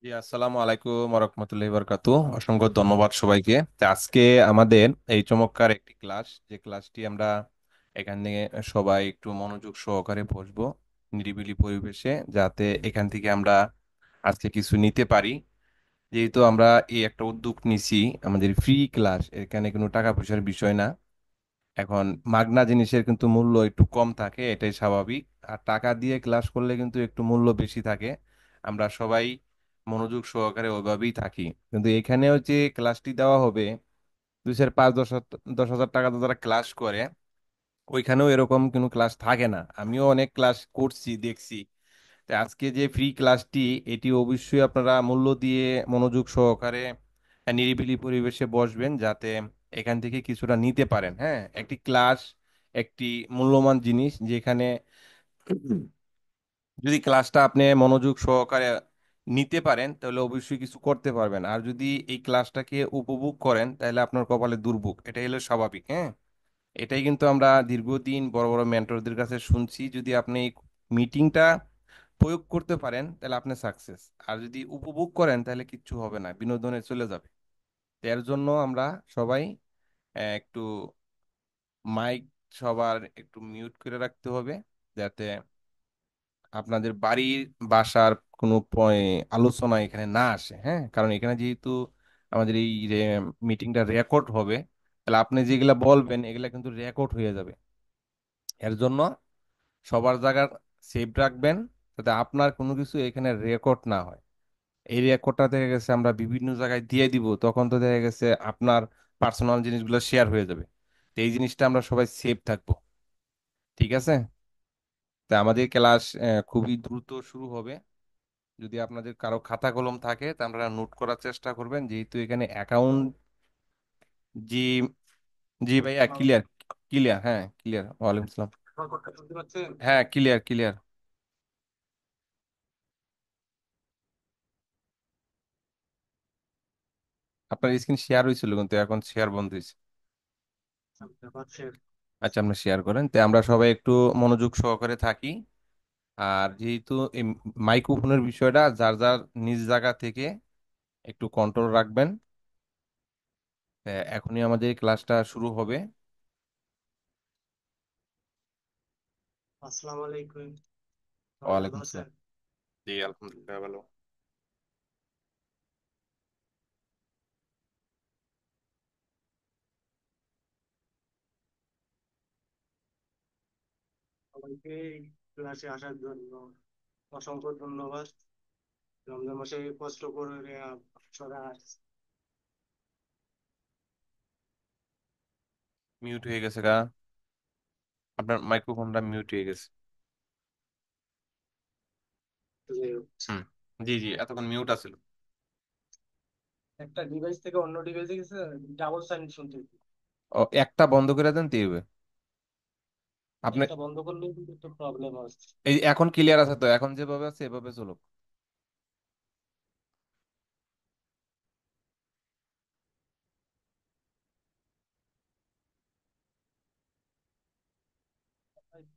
জি, আসসালামু আলাইকুম রহমতুল্লাহি বারকাতু। অসংখ্য ধন্যবাদ সবাইকে। তো আজকে আমাদের এই চমৎকার একটি ক্লাস, যে ক্লাসটি আমরা এখানে সবাই একটু মনোযোগ সহকারে বসবো নিরিবিলি পরিবেশে, যাতে এখান থেকে আমরা আজকে কিছু নিতে পারি। যেহেতু আমরা এই একটা উদ্যোগ নিছি, আমাদের ফ্রি ক্লাস, এখানে কোনো টাকা পয়সার বিষয় না। এখন মাগনা জিনিসের কিন্তু মূল্য একটু কম থাকে, এটাই স্বাভাবিক। আর টাকা দিয়ে ক্লাস করলে কিন্তু একটু মূল্য বেশি থাকে। আমরা সবাই মনোযোগ সহকারে ওইভাবেই থাকি। কিন্তু এখানেও যে ক্লাসটি দেওয়া হবে, 2 4 5 10 10 হাজার টাকা দিয়ে যারা ক্লাস করে, ওইখানেও এরকম কোনো ক্লাস থাকে না। আমিও অনেক ক্লাস করছি, দেখছি। তো আজকে যে ফ্রি ক্লাসটি, এটি অবশ্যই আপনারা মূল্য দিয়ে মনোযোগ সহকারে নিরিবিলি পরিবেশে বসবেন, যাতে এখান থেকে কিছুটা নিতে পারেন। হ্যাঁ, একটি ক্লাস একটি মূল্যবান জিনিস, যেখানে যদি ক্লাসটা আপনি মনোযোগ সহকারে নিতে পারেন তাহলে অবশ্যই কিছু করতে পারবেন। আর যদি এই ক্লাসটাকে উপভোগ করেন তাহলে আপনার কপালে দুর্ভোগ, এটাই হলো স্বাভাবিক। হ্যাঁ, এটাই কিন্তু আমরা দীর্ঘদিন বড় বড় মেন্টরদের কাছে শুনছি। যদি আপনি এই মিটিংটা প্রয়োগ করতে পারেন তাহলে আপনি সাকসেস। আর যদি উপভোগ করেন তাহলে কিচ্ছু হবে না, বিনোদনে চলে যাবে। তো এর জন্য আমরা সবাই একটু মাইক সবার একটু মিউট করে রাখতে হবে, যাতে আপনাদের বাড়ির বাসার কোনো আলোচনা এখানে না আসে। হ্যাঁ, কারণ এখানে যেহেতু আমাদের এই মিটিংটা রেকর্ড হবে, তাহলে আপনি যেগুলা বলবেন এগুলা কিন্তু রেকর্ড হয়ে যাবে। এর জন্য সবার জায়গা সেভ রাখবেন, যাতে আপনার কোনো কিছু এখানে রেকর্ড না হয়। এই রেকর্ডটা দেখা গেছে আমরা বিভিন্ন জায়গায় দিয়ে দিব, তখন তো দেখা গেছে আপনার পার্সোনাল জিনিসগুলো শেয়ার হয়ে যাবে। তো এই জিনিসটা আমরা সবাই সেভ থাকবো। ঠিক আছে? তা আমাদের ক্লাস খুবই দ্রুত শুরু হবে। যদি আপনাদের কারো খাতা কলম থাকে তা আপনারা নোট করার চেষ্টা করবেন, যেহেতু এখানে অ্যাকাউন্ট। জি, জি ভাইয়া, ক্লিয়ার। ক্লিয়ার, হ্যাঁ ক্লিয়ার। ওয়ালাইকুম আসসালাম। আমার কথা শুনতে পাচ্ছেন? হ্যাঁ, ক্লিয়ার ক্লিয়ার। আপনার স্ক্রিন শেয়ার হয়েছিল, কিন্তু এখন শেয়ার বন্ধ হয়েছে। শুনতে পাচ্ছেন? আচ্ছা, আপনি শেয়ার করেন। তো আমরা সবাই একটু মনোযোগ সহকারে থাকি। আর যেহেতু এই মাইক্রোফোনের বিষয়টা যার যার নিজ জায়গা থেকে একটু কন্ট্রোল রাখবেন। এখনই আমাদের ক্লাসটা শুরু হবে। আসসালামু আলাইকুম। সবাই ভালো ওয়ালাইকুম আছেন? আসসালাম। জি, আলহামদুলিল্লাহ ভালো। সবাইকে এই ক্লাসে আসার জন্য অসংখ্য ধন্যবাদ। রমজান মাসে কষ্ট করে আপনারা মিউট হয়ে গেছে গা, আপনার মাইক্রোফোনটা মিউট হয়ে গেছে। হুম, জি জি, এতক্ষণ মিউট আছিল। একটা ডিভাইস থেকে অন্য ডিভাইসে গেছে, ডাবল সাইন শুনতে হইতো। ও, একটা বন্ধ করে দেন তো হবে। আপনি একটা বন্ধ করলেও কিন্তু একটু প্রবলেম আসছে। এই এখন ক্লিয়ার আছে তো? এখন যেভাবে আছে এভাবে চলুক।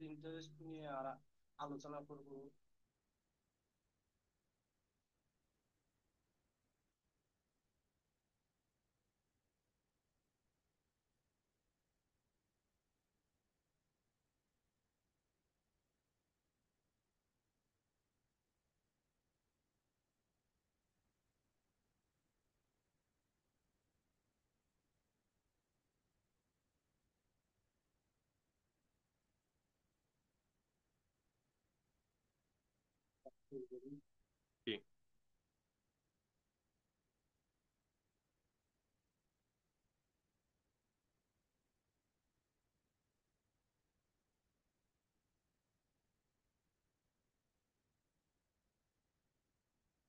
ইন্টারেস্ট নিয়ে আর আলোচনা করব। জি।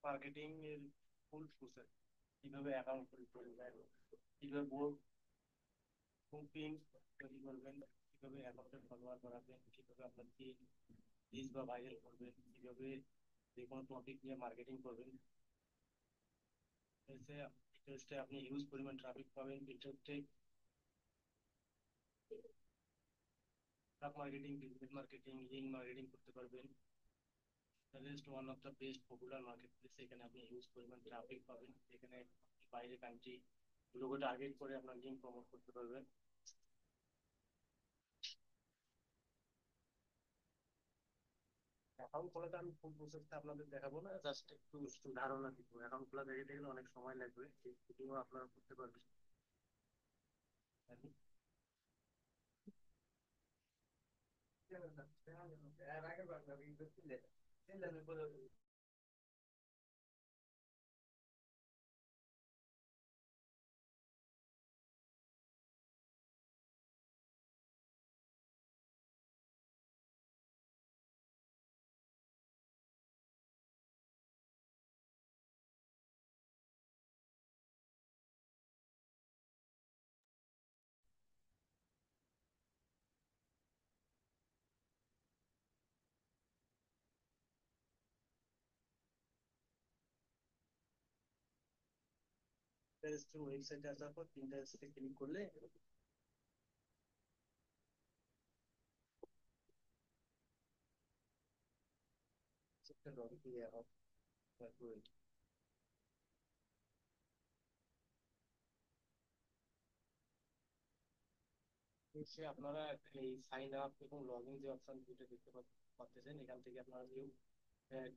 মার্কেটিং এর ফুল প্রসেস, কিভাবে অ্যাকাউন্ট তৈরি করবেন, কিভাবে বুকিং তৈরি করবেন, কিভাবে অ্যাকাউন্টের ফলোয়ার বাড়াবেন, কিভাবে আপনার কি লিস্ট বা ভাইরাল করবেন, কিভাবে যে কোনো টপিক নিয়ে মার্কেটিং করবেন। এসে পিন্টারেস্টে আপনি হিউজ পরিমাণ ট্রাফিক পাবেন। পিন্টারেস্টে track marketing, digital marketing, link marketing করতে পারবেন। Pinterest one of the best popular market place. এখানে আপনি হিউজ পরিমাণ ট্রাফিক পাবেন। এখানে বাইরে কান্ট্রি লোগো টার্গেট করে আপনার লিঙ্ক প্রমোট করতে পারবেন। অ্যাকাউন্ট খোলাটা আমি ফুল প্রসেসটা আপনাদের দেখাবো না, জাস্ট একটু একটু ধারণা দিব। অ্যাকাউন্ট খোলা দেখতে গেলে অনেক সময় লাগবে, এই ভিডিও আপনারা করতে পারবেন। পিন্টারেস্টের ওয়েবসাইটে আসার পর পিন্টারেস্টে ক্লিক করলে সেটা লগ ইয়ে হবে। তারপরে এসে আপনারা এই সাইন আপ এবং লগ ইন যে অপশন দুটো দেখতে পাচ্ছেন, এখান থেকে আপনারা কেউ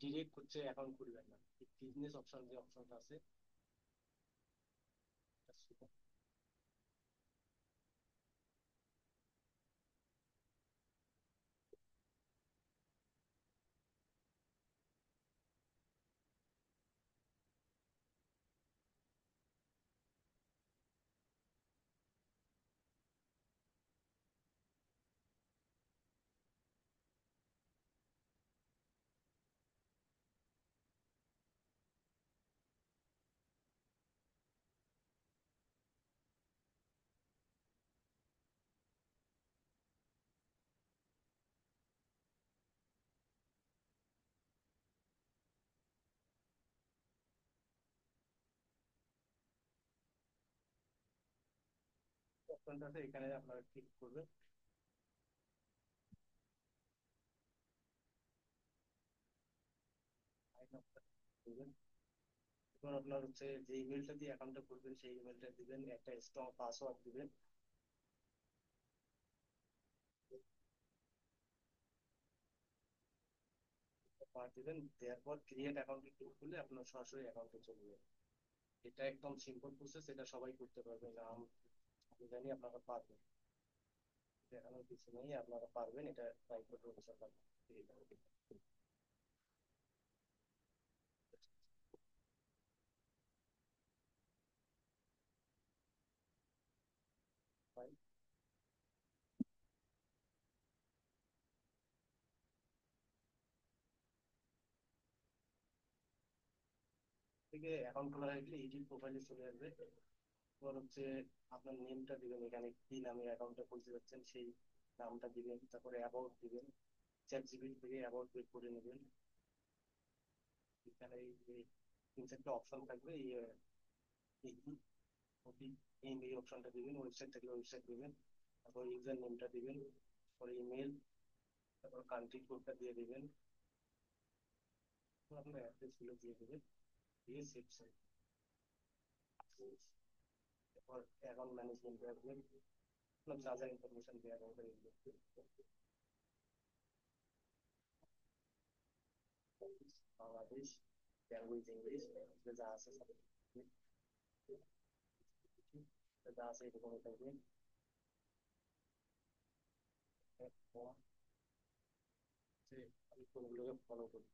ডিরেক্ট হচ্ছে অ্যাকাউন্ট খুলবেন না। বিজনেস অপশন যে অপশনটা আছে, অপশনটা আছে এখানে আপনারা ক্লিক করবেন। sign up টা করবেন। এবার আপনার হচ্ছে যে ইমেলটা দিয়ে অ্যাকাউন্টটা করবেন সেই ইমেলটা দিবেন, একটা স্ট্রং পাসওয়ার্ড দিবেন। দিবেন, দেওয়ার পর ক্রিয়েট অ্যাকাউন্টে ক্লিক করলে আপনার সরাসরি অ্যাকাউন্টে চলে যাবে। এটা একদম সিম্পল প্রসেস, এটা সবাই করতে পারবে না। আমি জানি আপনারা পারবেন, দেখানোর কিছু নেই, আপনারা পারবেন, এটা ট্রাই করতে ইনশাআল্লাহ পেরে যাবেন। থেকে অ্যাকাউন্ট খোলা হয়ে গেলে এডিট প্রোফাইলে চলে আসবে। এবার হচ্ছে আপনার নেমটা দিবেন, এখানে কি নামে অ্যাকাউন্টটা খুলতে যাচ্ছেন সেই নামটা দিবেন। তারপরে অ্যাবাউট দিবেন, চ্যাট জিপিটি থেকে অ্যাবাউট বের করে নেবেন। এখানে এই যে তিন চারটা অপশন থাকবে, এই এই অপশনটা দিবেন, ওয়েবসাইট থাকলে ওয়েবসাইট দিবেন, তারপর ইউজার নেমটা দিবেন, তারপরে ইমেল, তারপর কান্ট্রি কোডটা দিয়ে দিবেন, তারপর আপনার অ্যাড্রেস গুলো দিয়ে দিবেন, দিয়ে সেভ সেভ। তারপর অ্যাকাউন্ট ম্যানেজমেন্ট আসবেন, আপনার যা যা ইনফরমেশন দেওয়া দরকার এগুলো, বাংলাদেশ, ল্যাঙ্গুয়েজ ইংলিশ, যা আছে সব যা আছে এরকম থাকবে। আমি কোনগুলোকে ফলো করি,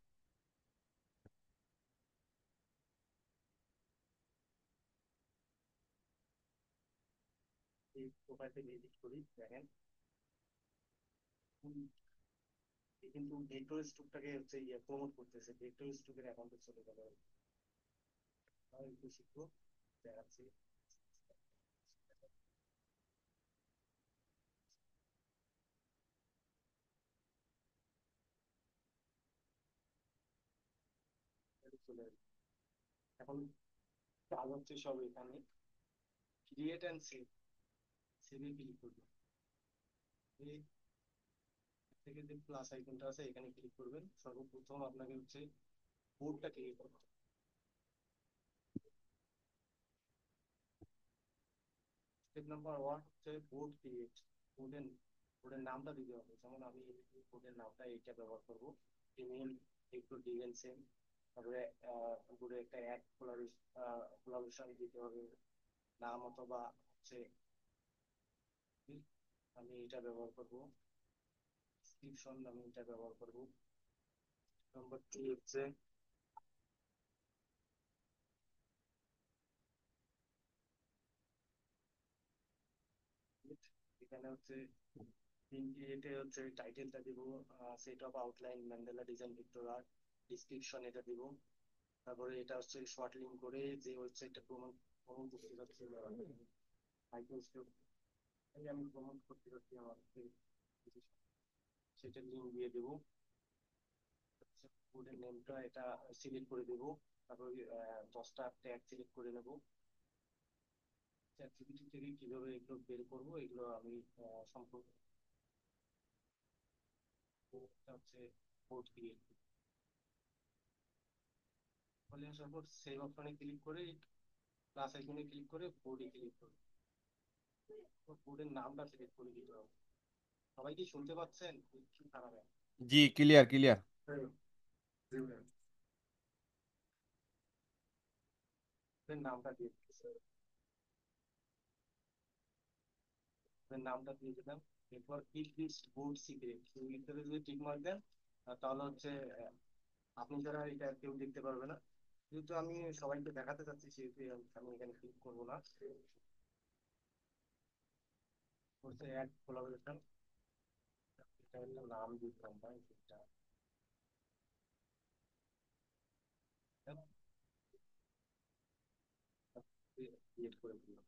এই প্রোফাইলটা ভিজিট করি, দেখেন কিন্তু ভেক্টর স্টুকটাকে হচ্ছে ইয়ে প্রমোট করতেছে, ভেক্টর স্টুকের অ্যাকাউন্টে চলে গেল। আমি একটু শিখবো, দেখাচ্ছি। চলে আসবে। এখন কাজ হচ্ছে সব এখানে ক্রিয়েট অ্যান্ড সেভ, সেভে ক্লিক করবো। থেকে যে প্লাস আইকনটা আছে এখানে ক্লিক করবেন। সর্বপ্রথম আপনাকে হচ্ছে বোর্ডটা ক্লিক করতে হবে। স্টেপ নাম্বার ওয়ান হচ্ছে বোর্ড ক্রিয়েট। বোর্ডের বোর্ডের নামটা দিতে হবে, যেমন আমি বোর্ডের নামটা এইটা ব্যবহার করবো, ইমেল, একটু ডিজাইন সেম। তারপরে বোর্ডে একটা অ্যাড কোলাবোরেশন দিতে হবে, নাম অথবা হচ্ছে আমি এটা ব্যবহার করবো, ডিসক্রিপশন আমি এটা ব্যবহার করবো। নাম্বার টু হচ্ছে এখানে হচ্ছে এটা হচ্ছে টাইটেলটা দিব, set of outline mandala design vector, description এটা দিব। তারপরে এটা হচ্ছে শর্ট লিঙ্ক করে যে ওয়েবসাইটটা প্রমোট প্রমোট করতে যাচ্ছি, আমি প্রমোট করতে যাচ্ছি আমার সেটা লিঙ্ক দিয়ে দেবো। কোডের নেমটা এটা সিলেক্ট করে দেবো। তারপর 10টা ট্যাগ সিলেক্ট করে নেবো। চ্যাটজিপিটি থেকে কিভাবে এগুলো বের করবো এগুলো আমি সম্পূর্ণ হচ্ছে কোড ক্রিয়েট ফলে আসার পর সেভ অপশনে ক্লিক করে প্লাস আইকনে ক্লিক করে বোর্ডে ক্লিক করবো। বোর্ডের নামটা সিলেক্ট করে দিতে হবে। সবাই কি শুনতে পাচ্ছেন? কি খারাপ? জি, ক্লিয়ার ক্লিয়ার। নামটা দিয়ে দিচ্ছি। নামটা দিয়ে দিলাম। এরপর কিপ দিস বোর্ড সিক্রেট ভিতরে যদি টিক মার্ক দেন, তাহলে হচ্ছে আপনি ছাড়া এটা কেউ দেখতে পারবে না। যেহেতু আমি সবাইকে দেখাতে চাচ্ছি সেহেতু আমি এখানে ক্লিক করবো না। হচ্ছে অ্যাড কোলাবোরেশন, এটা একটা নাম দিতাম ভাই, এটা ক্রিয়েট করে দিলাম।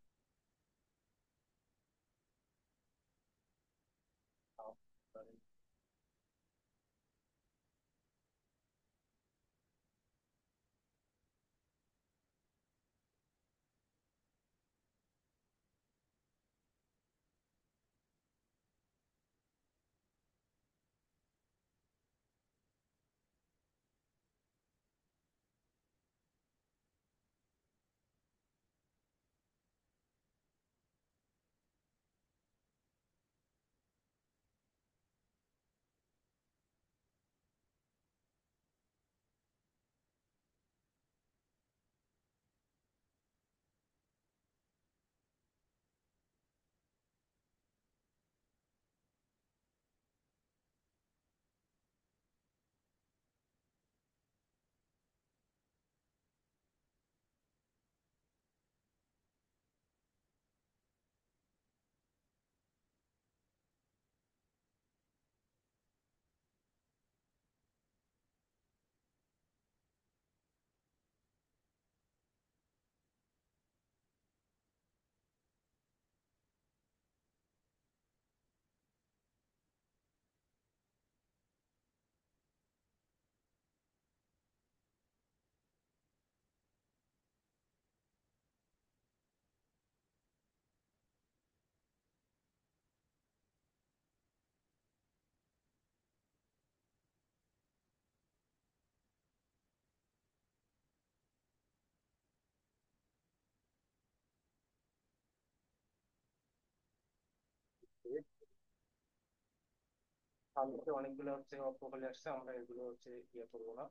সামনে অনেকগুলো হচ্ছে প্রোফাইল আসছে, আমরা এগুলো হচ্ছে ইয়ে করবো না,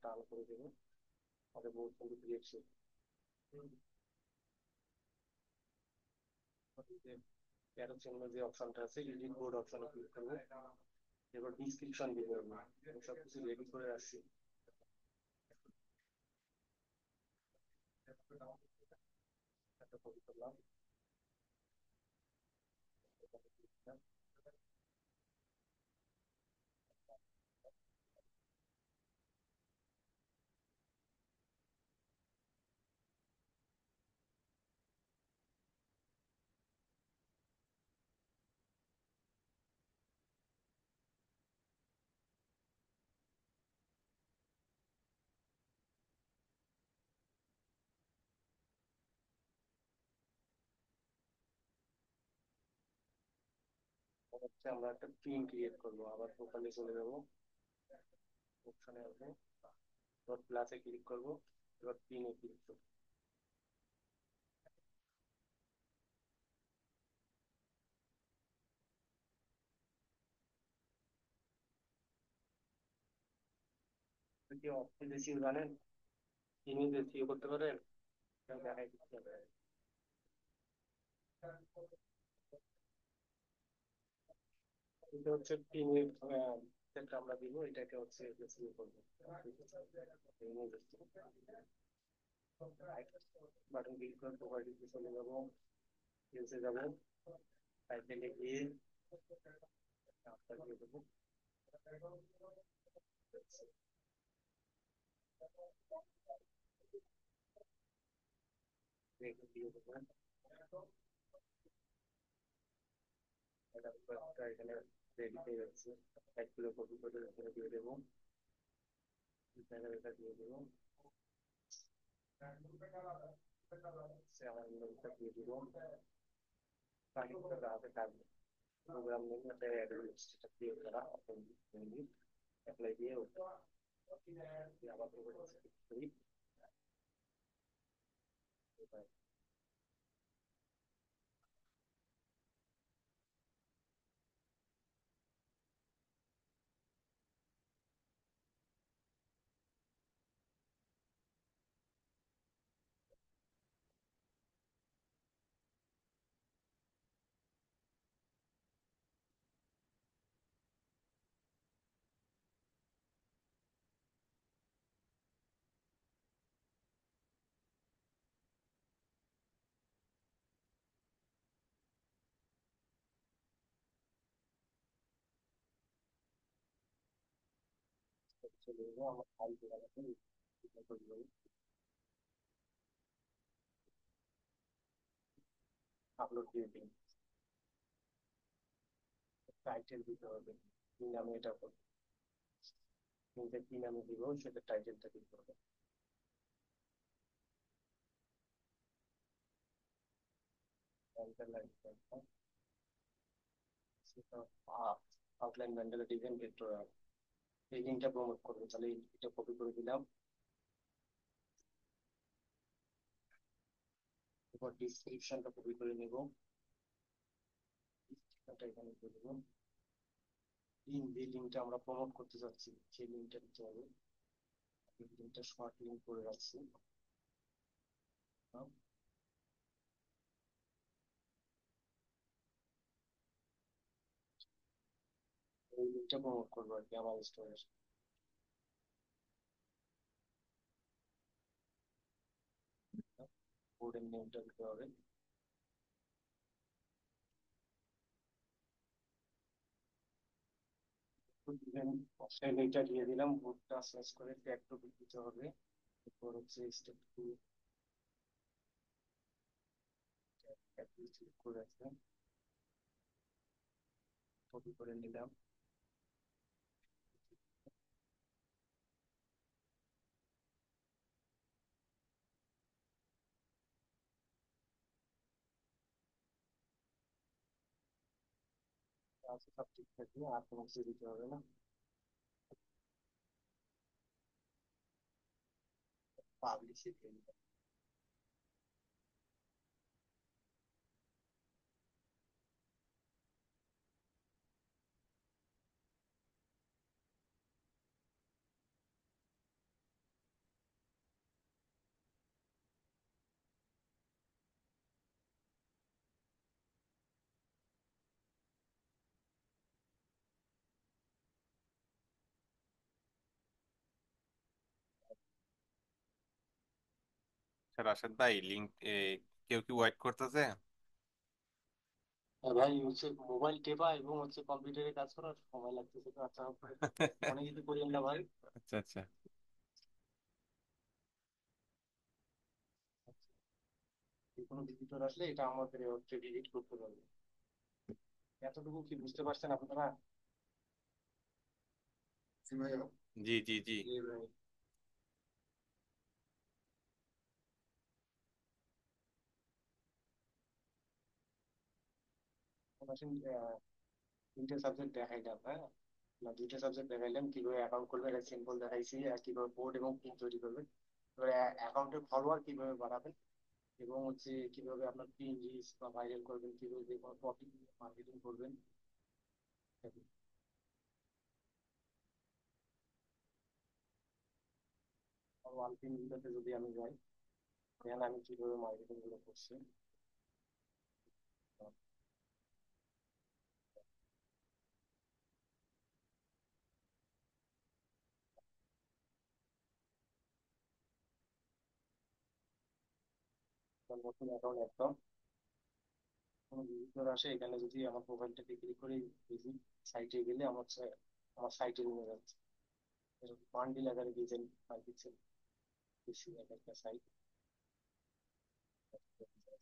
টান করে দেবো। আমাদের বহুত কিন্তু ক্রিয়েট তেরো চিহ্ন যে অপশনটা আছে এডিট বোর্ড অপশনে ক্লিক করবো। এবার ডিসক্রিপশন দিয়ে দেবো, আমি সবকিছু রেডি করে আসছি। একটা কপি করলাম। হচ্ছে আমরা একটা পিন ক্রিয়েট করবো, আবার প্রোফাইলে চলে যাবো, অপশনে আসবো, ডট প্লাসে ক্লিক করবো, এবার পিনে ক্লিক করবো। যদি অফিস এসিও জানেন, তিনি এসিও করতে পারেন, এটা দেখাই দিতে হবে। এটা হচ্ছে পিনের সেটটা আমরা দিব, এটাকে হচ্ছে এসিও করবো। বাটন ক্লিক করে প্রোফাইলে চলে যাবো, রিলসে যাবো, টাইটেলে গিয়ে নামটা দিয়ে দেবো, রেখে দিয়ে দেবো। এটা একটা এখানে রেডি হয়ে যাচ্ছে, এক কিলো কপি করে এখানে দিয়ে দেবো, এটা দিয়ে দেবো, সে আমার ইমেলটা দিয়ে দিব, তারপরে হাতে থাকবে প্রোগ্রাম নেই, একটা অ্যাড্রেসটা দিয়ে করা অ্যাপ্লাই দিয়ে আবার করি। চলে যাবো আমার ফাইল আপলোড দিয়ে দিন, টাইটেল দিতে হবে, কি নামে এটা করবো, নিজে কি নামে দিব সেটা টাইটেলটা দিতে হবে। আউটলাইন ম্যান্ডেলা ডিজাইন ভেক্টর, এই লিঙ্কটা প্রমোট করবো, তাহলে এটা কপি করে দিলাম। এরপর ডিসক্রিপশনটা কপি করে নেব, এটা এখানে দিয়ে দেবো। লিঙ্ক, যে লিঙ্কটা আমরা প্রমোট করতে যাচ্ছি সেই লিঙ্কটা দিতে হবে, লিঙ্কটা শর্ট লিঙ্ক করে রাখছি। এই লিঙ্কটা প্রমোট করবো আর কি আমার স্টোরেজ, বোর্ডের নেমটা দিতে হবে। লিঙ্কটা দিয়ে দিলাম, বোর্ডটা সার্চ করে ট্যাগ টপিক দিতে হবে। এরপর হচ্ছে স্টেপ টু, ক্লিক করে রাখলাম, কপি করে নিলাম। আচ্ছা, সব ঠিক থাকবে, আর কোনো কিছু দিতে হবে না। পাবলিশে দিয়ে দিলাম। স্যার রাশেদ ভাই, লিঙ্ক কেউ কি ওয়েট করতেছে? হ্যাঁ ভাই, হচ্ছে মোবাইল টেপা এবং হচ্ছে কম্পিউটারে কাজ করার সময় লাগতেছে তো, আচ্ছা মনে কিছু করিয়েন না ভাই। আচ্ছা আচ্ছা। যে কোনো ভিজিটর আসলে এটা আমাদের হচ্ছে ডিলিট করতে পারবে, এতটুকু কি বুঝতে পারছেন আপনারা? জি ভাই। জি জি জি। জি ভাই। এখন আসেন তিনটে সাবজেক্ট দেখাইলাম, হ্যাঁ, না দুইটা সাবজেক্ট দেখাইলাম কিভাবে অ্যাকাউন্ট করবে, এটা সিম্পল দেখাইছি, আর কিভাবে বোর্ড এবং পিন তৈরি করবে। এবারে অ্যাকাউন্টের ফলোয়ার কিভাবে বানাবেন, এবং হচ্ছে কিভাবে আপনার পিন রিচ বা ভাইরাল করবেন, কিভাবে যে কোনো টপিক মার্কেটিং করবেন। আর ওয়ান পিন গুলোতে যদি আমি যাই, দেখেন আমি কিভাবে মার্কেটিং গুলো করছি। নতুন অ্যাকাউন্ট একদম কোনো ভিজিটর আসে, এখানে যদি আমার প্রোফাইলটাকে ক্লিক করে ভিজিট সাইটে গেলে আমার সাইটে নিয়ে যাচ্ছে। বান্ডিল আকারে ডিজাইন আর দিচ্ছে, বেশি একটা সাইট।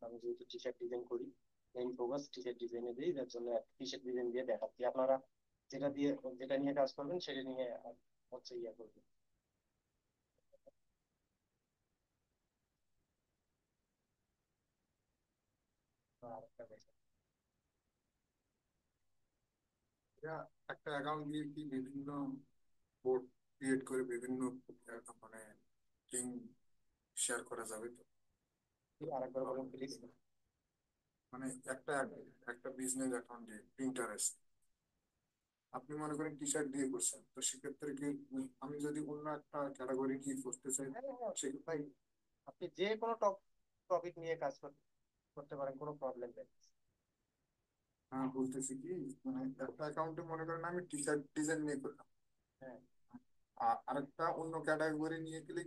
আমি যেহেতু টি শার্ট ডিজাইন করি, মেইন ফোকাস টি শার্ট ডিজাইনে দিই, যার জন্য টি শার্ট ডিজাইন দিয়ে দেখাচ্ছি। আপনারা যেটা দিয়ে, যেটা নিয়ে কাজ করবেন সেটা নিয়ে হচ্ছে ইয়া করবেন। আর একটা কথা, এটা একটা অ্যাকাউন্ট দিয়ে কি বিভিন্ন বোর্ড ক্রিয়েট করে বিভিন্ন মানে লিঙ্ক শেয়ার করা যাবে তো? আরেকবার বলুন প্লিজ। মানে একটা একটা বিজনেস অ্যাকাউন্ট দিয়ে প্রিন্টারেস্ট আপনি মনে করেন টি শার্ট দিয়ে করছেন, তো সেক্ষেত্রে কি আমি যদি অন্য একটা ক্যাটাগরি নিয়ে করতে চাই হ্যাঁ হ্যাঁ সেক্ষেত্রে? ভাই, আপনি যে কোনো টপিক নিয়ে কাজ করতে পারেন, কোনো প্রবলেম নেই। হ্যাঁ, বলতেছি কি, মানে একটা অ্যাকাউন্টে মনে করেন আমি টি শার্ট ডিজাইন নিয়ে করলাম, হ্যাঁ আর আরেকটা অন্য ক্যাটাগরি নিয়ে গেলে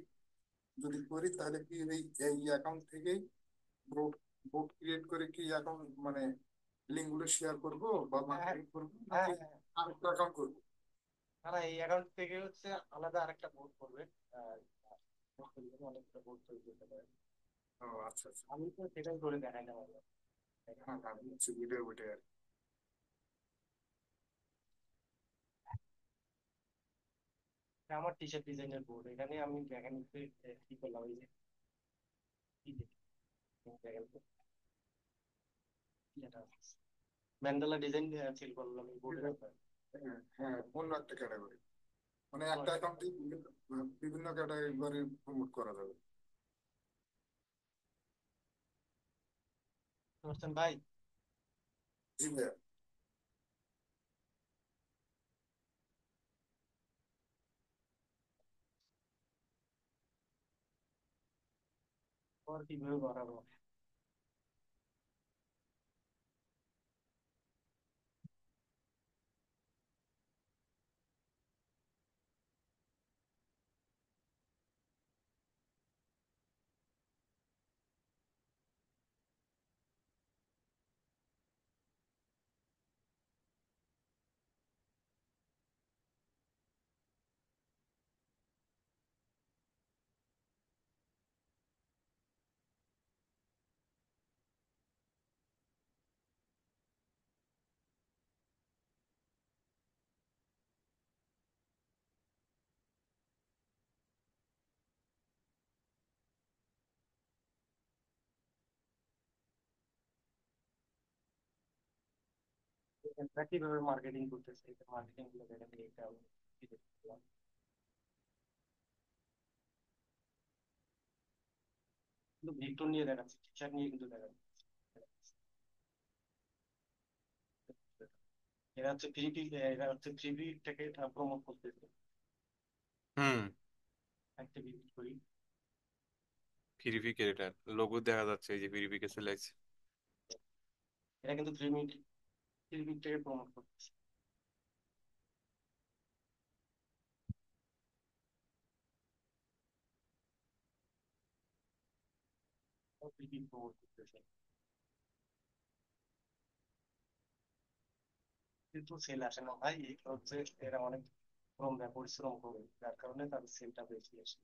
যদি করি তাহলে কি এই এই অ্যাকাউন্ট থেকেই বোর্ড বোর্ড ক্রিয়েট করে কি অ্যাকাউন্ট মানে লিঙ্ক গুলো শেয়ার করবো বা হ্যাঁ মার্কেটিং করবো, হ্যাঁ নাকি হ্যাঁ। আরেকটা অ্যাকাউন্ট করবো? না না, এই অ্যাকাউন্ট থেকে হচ্ছে আলাদা আরেকটা বোর্ড করবে। আর board তৈরি করে অনেকটা বোর্ড তৈরি করতে পারে। ও আচ্ছা আচ্ছা। আমি তো সেটাই করে দেখাইলাম আপনাকে। হ্যাঁ হ্যাঁ, বুঝছি, বুঝে ওঠে আর কি। এটা আমার টি শার্ট ডিজাইনের বোর্ড, এখানে আমি দেখেন কি করলাম, এই যে কি দেখেন তো, কি এটা ম্যান্ডালা ডিজাইন ফিল করলাম এই বোর্ডের উপর। হ্যাঁ হ্যাঁ, অন্য একটা ক্যাটাগরি, মানে কোনো একটা একটা অ্যাকাউন্টে বিভিন্ন ক্যাটাগরি প্রমোট করা যাবে। বুঝতে পারছেন ভাই? জি ভাইয়া। আর কিভাবে বাড়াবো? এটা কিভাবে মার্কেটিং করতেছে, এটা মার্কেটিং গুলো দেখেন, এটা আমি কি দেখলাম। কিন্তু ভিক্টর নিয়ে দেখাচ্ছি, টি শার্ট নিয়ে কিন্তু দেখাচ্ছি। এরা হচ্ছে এরা হচ্ছে ফ্রিবিটাকে প্রমোট করতেছে। হুম। একটা ভিজিট করি। ভেরিফিকেটর লোগো দেখা যাচ্ছে, এই যে ভেরিফিকেশন লাগছে। এরা কিন্তু ফ্রিবিটাকে প্রমোট করতেছে। ফ্রিবি প্রমোট করতেছে, কিন্তু সেল আসে না ভাই। এই হচ্ছে এরা অনেক পরিশ্রম করে, যার কারণে তাদের সেলটা বেশি আসে।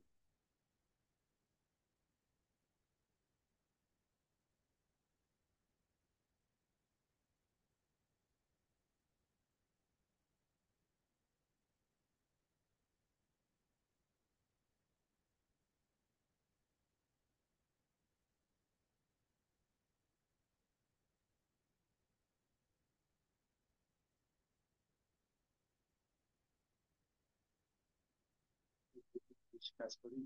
কাজ করি।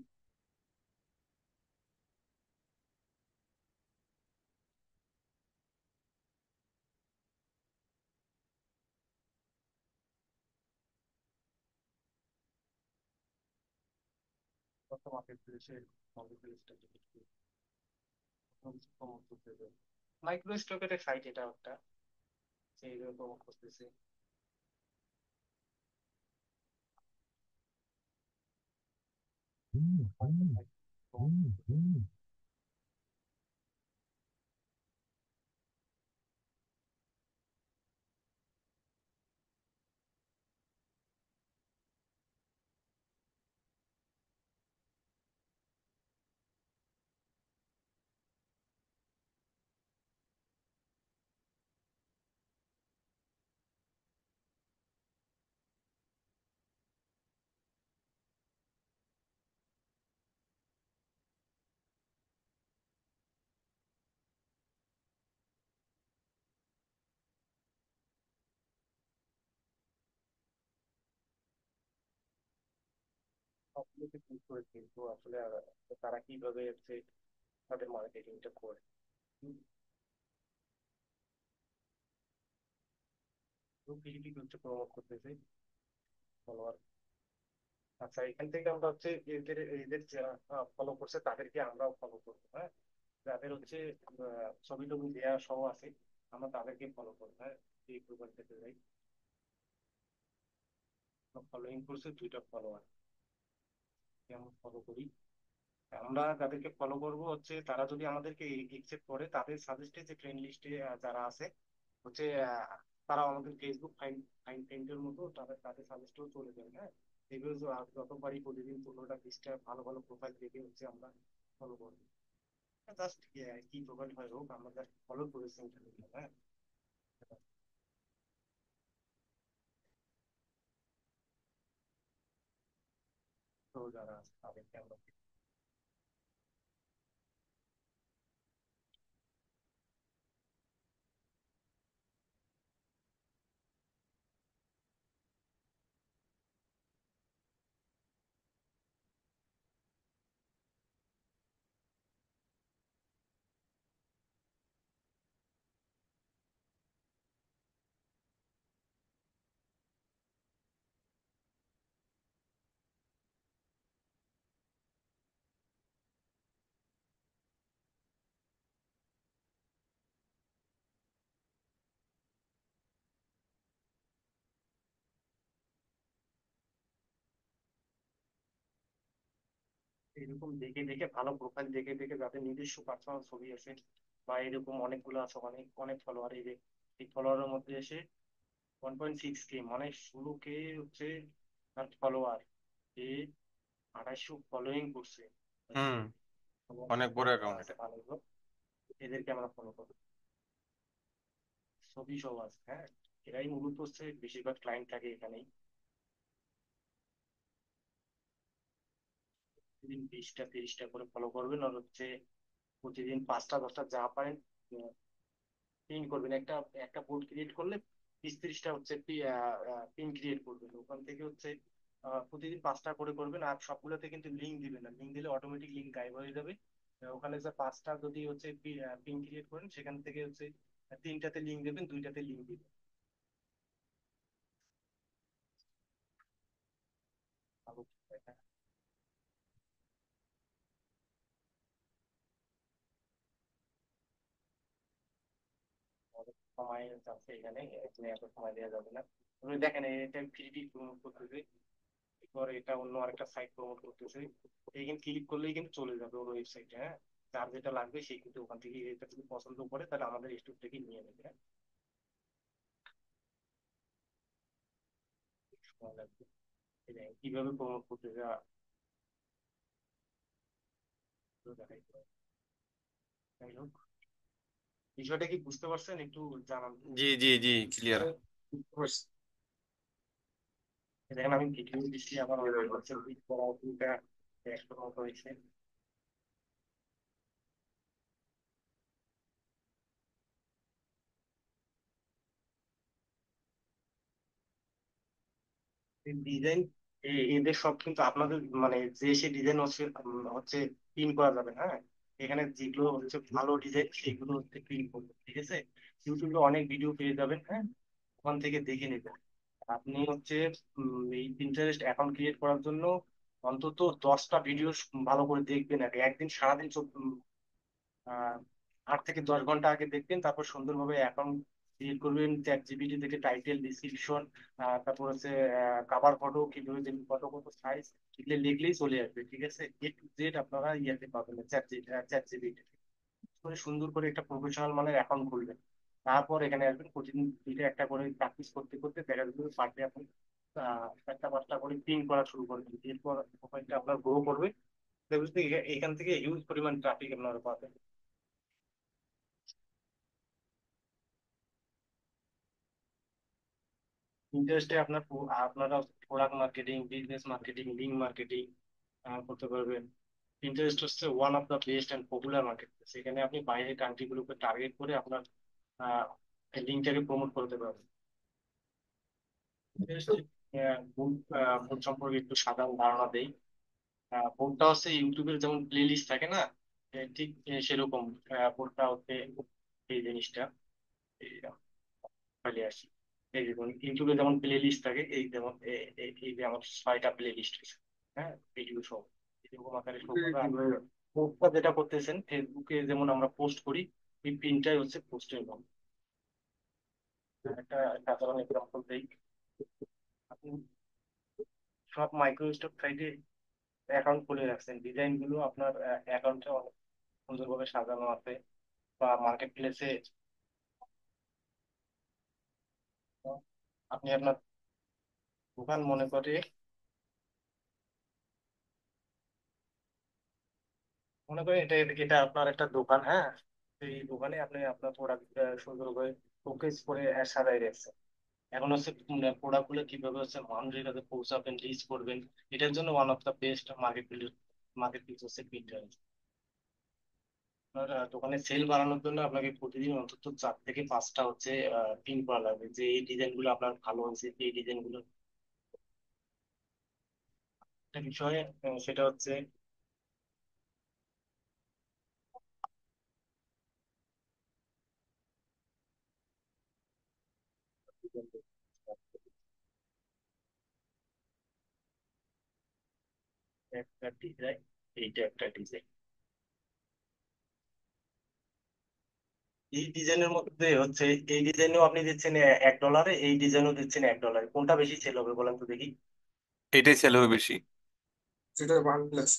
কত মার্কেট প্লেসে মার্কেট প্লেসটা প্রমোট করতে হবে। মাইক্রো স্টকের সাইট এটা একটা, সেইভাবে প্রমোট করতেছে। সবগুলোকে ঠিক করে, কিন্তু আসলে তারা কিভাবে হচ্ছে তাদের মার্কেটিংটা করে। পিডিপি হচ্ছে প্রমোট করতেছে ফলোয়ার। আচ্ছা, এখান থেকে আমরা হচ্ছে এদের এদের যারা ফলো করছে তাদেরকে আমরাও ফলো করবো, হ্যাঁ। যাদের হচ্ছে ছবি টবি দেওয়া সহ আছে, আমরা তাদেরকে ফলো করবো, হ্যাঁ। এই প্রোফাইল থেকে যাই, ফলোইং করছে 2টা ফলোয়ার, আমরা ফলো করি। আমরা যাদেরকে ফলো করব হচ্ছে তারা যদি আমাদেরকে একসেপ্ট করে, তাদের সাজেস্টে যে ফ্রেন্ড লিস্টে যারা আছে হচ্ছে তারা আমাদের ফেসবুক ফাইন ফাইন ফ্রেন্ডের মতো তাদের তাদের সাজেস্টেও চলে যায়, হ্যাঁ। এইগুলো যতবারই প্রতিদিন 15টা 20টা ভালো ভালো প্রোফাইল দেখে হচ্ছে আমরা ফলো করবো। জাস্ট কি প্রোফাইল হয় হোক, আমরা জাস্ট ফলো করেছি এটা দেখলাম, হ্যাঁ। তো যারা আছে তাদেরকে আমরা এরকম দেখে দেখে ভালো প্রোফাইল দেখে দেখে যাদের নিজস্ব পার্সোনাল ছবি আছে বা এরকম অনেকগুলো আছে, অনেক অনেক ফলোয়ার, এই যে এই ফলোয়ারের মধ্যে এসে 1.6K মানে 16K হচ্ছে তার ফলোয়ার, এ 2800 ফলোইং করছে। হুম। এবং অনেক বড় যারা অ্যাকাউন্ট আছে এটা। ভালোগুলো, এদেরকে আমরা ফলো করবো, ছবি সব আছে, হ্যাঁ। এরাই মূলত হচ্ছে বেশিরভাগ ক্লায়েন্ট থাকে এখানেই। প্রতিদিন 20টা 30টা করে ফলো করবেন, আর হচ্ছে প্রতিদিন 5টা 10টা যা পারেন পিন করবেন। একটা একটা বোর্ড ক্রিয়েট করলে 20 30টা হচ্ছে পিন ক্রিয়েট করবেন। ওখান থেকে হচ্ছে প্রতিদিন 5টা করে করবেন, আর সবগুলোতে কিন্তু লিঙ্ক দিবেন না, লিঙ্ক দিলে অটোমেটিক লিঙ্ক গায়েব হয়ে যাবে। ওখানে যে 5টা যদি হচ্ছে পিন ক্রিয়েট করেন, সেখান থেকে হচ্ছে 3টাতে লিঙ্ক দেবেন, 2টাতে লিঙ্ক দিবেন। ভালো হয়, হ্যাঁ। অনেক সময় যাচ্ছে এখানে, এখানে এত সময় দেওয়া যাবে না। আপনি দেখেন এটা ফ্রি প্রমোট করতেছে, এরপর এটা অন্য আরেকটা সাইট প্রমোট করতেছে। এইখানে ক্লিক করলেই কিন্তু চলে যাবে ওর ওয়েবসাইটে, হ্যাঁ। যার যেটা লাগবে সেই কিন্তু ওখান থেকে এটা যদি পছন্দ করে তাহলে আমাদের স্টোর থেকে নিয়ে নেবে, হ্যাঁ। সময় লাগবে। এটা কিভাবে প্রমোট করতে যা দেখাই তো। যাই হোক, বিষয়টা কি বুঝতে পারছেন একটু জানান। জি জি জি, ক্লিয়ার। বুঝতে পারছি। দেখেন আমি ভিডিও দিচ্ছি, আমার হচ্ছে করা অসুবিধা একশো মতো হয়েছে। ডিজাইন এদের সব কিন্তু আপনাদের মানে যে সে ডিজাইন হচ্ছে হচ্ছে পিন করা যাবে, হ্যাঁ। এখানে যেগুলো হচ্ছে ভালো ডিজাইন সেগুলো হচ্ছে পিন করবে, ঠিক আছে। ইউটিউবে অনেক ভিডিও পেয়ে যাবেন, হ্যাঁ, ওখান থেকে দেখে নেবেন। আপনি হচ্ছে এই পিন্টারেস্ট অ্যাকাউন্ট ক্রিয়েট করার জন্য অন্তত 10টা ভিডিও ভালো করে দেখবেন আগে, একদিন সারাদিন আহ 8 থেকে 10 ঘন্টা আগে দেখবেন, তারপর সুন্দরভাবে অ্যাকাউন্ট ক্রিয়েট করবেন। চ্যাট জিপিটি থেকে টাইটেল, ডিসক্রিপশন, তারপর হচ্ছে কাভার ফটো কিভাবে দেবেন, কত কত সাইজ, এগুলো লিখলেই চলে আসবে, ঠিক আছে। A to Z আপনারা ইয়াতে পাবেন, চ্যাট জিপিটি করে সুন্দর করে একটা প্রফেশনাল মানের অ্যাকাউন্ট খুলবেন। তারপর এখানে আসবেন, প্রতিদিন দুইটা একটা করে প্র্যাকটিস করতে করতে দেখা যাবে পার ডে আপনি একটা পাঁচটা করে পিন করা শুরু করবেন। এরপর প্রোফাইলটা আপনার গ্রো করবে, দেখবেন যে এখান থেকে হিউজ পরিমাণ ট্রাফিক আপনারা পাবেন। ইন্টারেস্টে আপনারা product marketing, business marketing, link marketing করতে পারবেন। ইন্টারেস্ট হচ্ছে one of the best and popular market, সেখানে আপনি বাইরের কান্ট্রিগুলোকে টার্গেট করে আপনার লিঙ্কটাকে প্রমোট করতে পারবেন। Pinterest, বোট সম্পর্কে একটু সাধারণ ধারণা দেই। বোটটা হচ্ছে ইউটিউবের যেমন প্লে লিস্ট থাকে না, ঠিক সেরকম বোটটা হচ্ছে এই জিনিসটা। এই ফাইলে আসি, এই দেখুন ইউটিউবে যেমন প্লে লিস্ট থাকে, এই যেমন এই যে আমার 6টা প্লে লিস্ট হয়েছে, হ্যাঁ, ভিডিও সহ এরকম আকারে শো করবে। আর পোস্টটা যেটা করতেছেন ফেসবুকে যেমন আমরা পোস্ট করি, এই পিনটাই হচ্ছে পোস্টের নাম। একটা সাধারণ এক্সাম্পল দেই, আপনি সব মাইক্রো স্টক সাইটে অ্যাকাউন্ট খুলে রাখছেন, ডিজাইন গুলো আপনার অ্যাকাউন্টে অনেক সুন্দরভাবে সাজানো আছে, বা মার্কেট প্লেসে আপনি আপনার দোকান মনে করে, মনে করেন এটা এটা আপনার একটা দোকান, হ্যাঁ। তো এই দোকানে আপনি আপনার প্রোডাক্ট সুন্দরভাবে শোকেস করে সাজাই রাখছেন। এখন হচ্ছে প্রোডাক্ট গুলো কিভাবে হচ্ছে মানুষের কাছে পৌঁছাবেন, রিচ করবেন, এটার জন্য one of the best market place হচ্ছে Pinterest। আপনার দোকানে সেল বাড়ানোর জন্য আপনাকে প্রতিদিন অন্তত 4 থেকে 5টা হচ্ছে পিন করা লাগবে, যে এই ডিজাইন গুলো আপনার ভালো হয়েছে, এই ডিজাইন গুলো। একটা বিষয় সেটা হচ্ছে একটা ডিজাইন, এইটা একটা ডিজাইন। এই ডিজাইনের মধ্যে হচ্ছে এই ডিজাইনও আপনি দিচ্ছেন $1, এই ডিজাইনও দিচ্ছেন $1, কোনটা বেশি সেল হবে বলেন তো দেখি। এটাই সেল হবে বেশি। যেটা বান্ডেল আছে।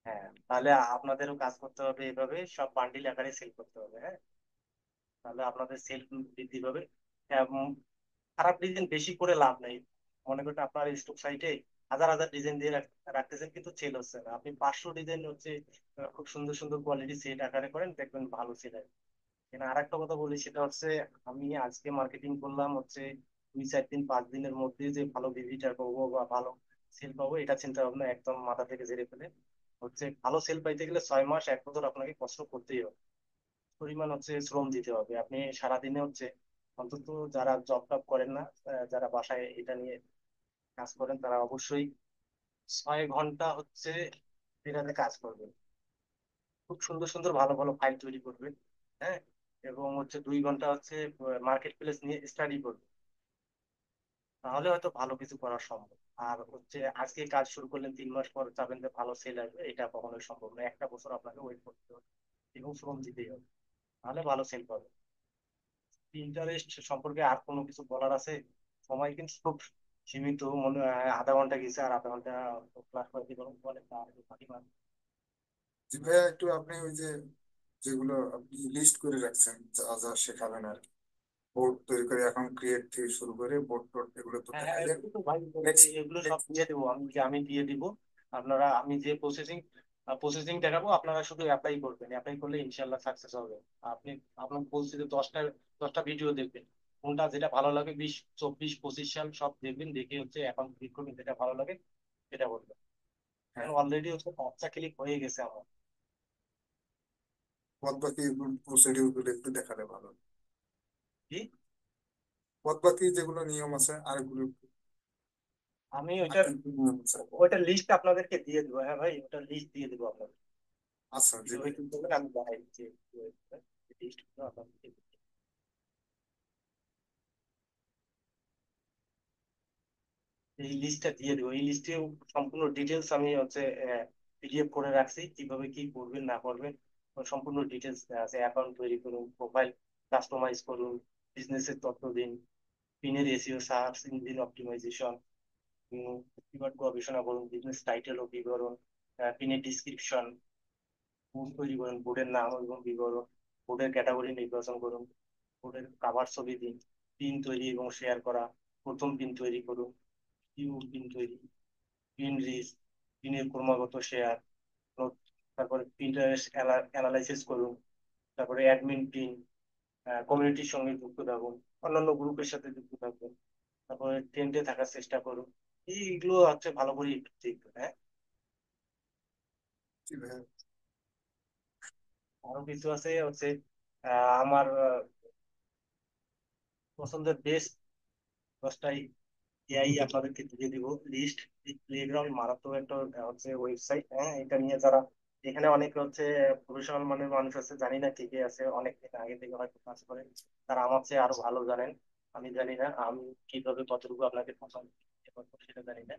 হ্যাঁ, তাহলে আপনাদেরও কাজ করতে হবে, এভাবে সব বান্ডিল আকারে সেল করতে হবে, হ্যাঁ। তাহলে আপনাদের সেল বৃদ্ধি পাবে। এবং খারাপ ডিজাইন বেশি করে লাভ নেই। মনে করেন আপনার স্টক সাইটে হাজার হাজার ডিজাইন দিয়ে রাখতেছেন, কিন্তু সেল হচ্ছে না। আপনি 500 ডিজাইন হচ্ছে খুব সুন্দর সুন্দর কোয়ালিটি সেট আকারে করেন, দেখবেন ভালো সেল হয়। এখানে আর একটা কথা বলি, সেটা হচ্ছে আমি আজকে মার্কেটিং করলাম হচ্ছে 2 4 দিন 5 দিনের মধ্যে যে ভালো ভিজিটার পাবো বা ভালো সেল পাবো, এটা চিন্তা ভাবনা একদম মাথা থেকে ঝেড়ে ফেলে হচ্ছে ভালো সেল পাইতে গেলে 6 মাস 1 বছর আপনাকে কষ্ট করতেই হবে, পরিমাণ হচ্ছে শ্রম দিতে হবে। আপনি সারাদিনে হচ্ছে অন্তত যারা জব টব করেন না, যারা বাসায় এটা নিয়ে কাজ করেন, তারা অবশ্যই 6 ঘন্টা হচ্ছে এটাতে কাজ করবেন। খুব সুন্দর সুন্দর ভালো ভালো ফাইল তৈরি করবেন, হ্যাঁ। এবং হচ্ছে 2 ঘন্টা হচ্ছে মার্কেট প্লেস নিয়ে স্টাডি করবেন, তাহলে হয়তো ভালো কিছু করা সম্ভব। আর হচ্ছে আজকে কাজ শুরু করলেন, 3 মাস পর চাবেন যে ভালো সেল আসবে, এটা কখনোই সম্ভব না। একটা বছর আপনাকে ওয়েট করতে হবে এবং শ্রম দিতেই হবে, তাহলে ভালো সেল পাবে। ইন্টারেস্ট সম্পর্কে আর কোনো কিছু বলার আছে? সময় কিন্তু খুব সীমিত, মনে হয় আধা ঘন্টা গেছে, আর আধা ঘন্টা ক্লাস করতে বলে তার বাকি জি ভাইয়া, একটু আপনি ওই যে যেগুলো আপনি লিস্ট করে রাখছেন যা যা শেখাবেন আর কি, বোর্ড তৈরি করে অ্যাকাউন্ট ক্রিয়েট থেকে শুরু করে বোর্ড টোড এগুলো তো হ্যাঁ হ্যাঁ, দেখাইলেন। এগুলো তো ভাই নেক্সট এগুলো সব নেক্সট দিয়ে দেবো, আমি দিয়ে দিব। আপনারা আমি যে প্রসেসিং দেখাবো, আপনারা শুধু অ্যাপ্লাই করবেন, অ্যাপ্লাই করলে ইনশাল্লাহ সাকসেস হবে। আপনি আপনার বলছি যে 10টা ভিডিও দেখবেন, কোনটা যেটা ভালো লাগে, 20 24 25 সাল সব দেখবেন, দেখে হচ্ছে অ্যাকাউন্ট ক্লিক করবেন, যেটা ভালো লাগে সেটা করবেন। হ্যাঁ, অলরেডি হচ্ছে 5টা ক্লিক হয়ে গেছে আমার। বাদ বাকি প্রসিডিউর গুলো একটু দেখালে ভালো। কি? বাদ বাকি যেগুলো নিয়ম আছে আর এগুলো আমি ওইটার আচ্ছা ওইটার লিস্ট আপনাদেরকে দিয়ে দেবো। হ্যাঁ ভাই, ওটার লিস্ট দিয়ে দেবো আপনাদের। আচ্ছা, জি কিভাবে ভাই। কি করবেন আমি দেখাই দিচ্ছি। লিস্ট আপনাদেরকে এই লিস্টটা দিয়ে দেবো। এই লিস্টে সম্পূর্ণ ডিটেলস আমি হচ্ছে পিডিএফ করে রাখছি, কিভাবে কি করবেন না করবেন ওর সম্পূর্ণ ডিটেলস আছে। অ্যাকাউন্ট তৈরি করুন, প্রোফাইল কাস্টমাইজ করুন, বিজনেসের তথ্য দিন, পিনের SEO, search engine optimization, keyword গবেষণা করুন, বিজনেস টাইটেল ও বিবরণ, পিনের ডিসক্রিপশন, বোর্ড তৈরি করুন, বোর্ডের নাম এবং বিবরণ, বোর্ডের ক্যাটাগরি নির্বাচন করুন, বোর্ডের কাভার ছবি দিন, পিন তৈরি এবং শেয়ার করা, প্রথম পিন তৈরি করুন, কিউ পিন তৈরি, পিন রিচ, পিনের ক্রমাগত শেয়ার, তারপরে প্রিন্টারেস্ট অ্যানালাইসিস করুন, তারপরে অ্যাডমিন পিন, কমিউনিটির সঙ্গে যুক্ত থাকুন, অন্যান্য গ্রুপের সাথে যুক্ত থাকুন, তারপরে ট্রেন্ডে থাকার চেষ্টা করুন। এইগুলো হচ্ছে ভালো করে একটু দেখবেন। হ্যাঁ, জি ভাই। আরো কিছু আছে হচ্ছে আমার পছন্দের বেস্ট 10টাই এআই আপনাদেরকে দিয়ে দিব লিস্ট। প্লেগ্রাউন্ড মারাত্মক একটা হচ্ছে ওয়েবসাইট। হ্যাঁ, এটা নিয়ে যারা এখানে অনেক হচ্ছে প্রফেশনাল মানের মানুষ আছে, জানি না কে কে আছে, অনেক দিন আগে থেকে হয়তো কাজ করে, তারা আমার চেয়ে আরো ভালো জানেন। আমি জানি না আমি কিভাবে কতটুকু আপনাকে পছন্দ করবো সেটা জানি না।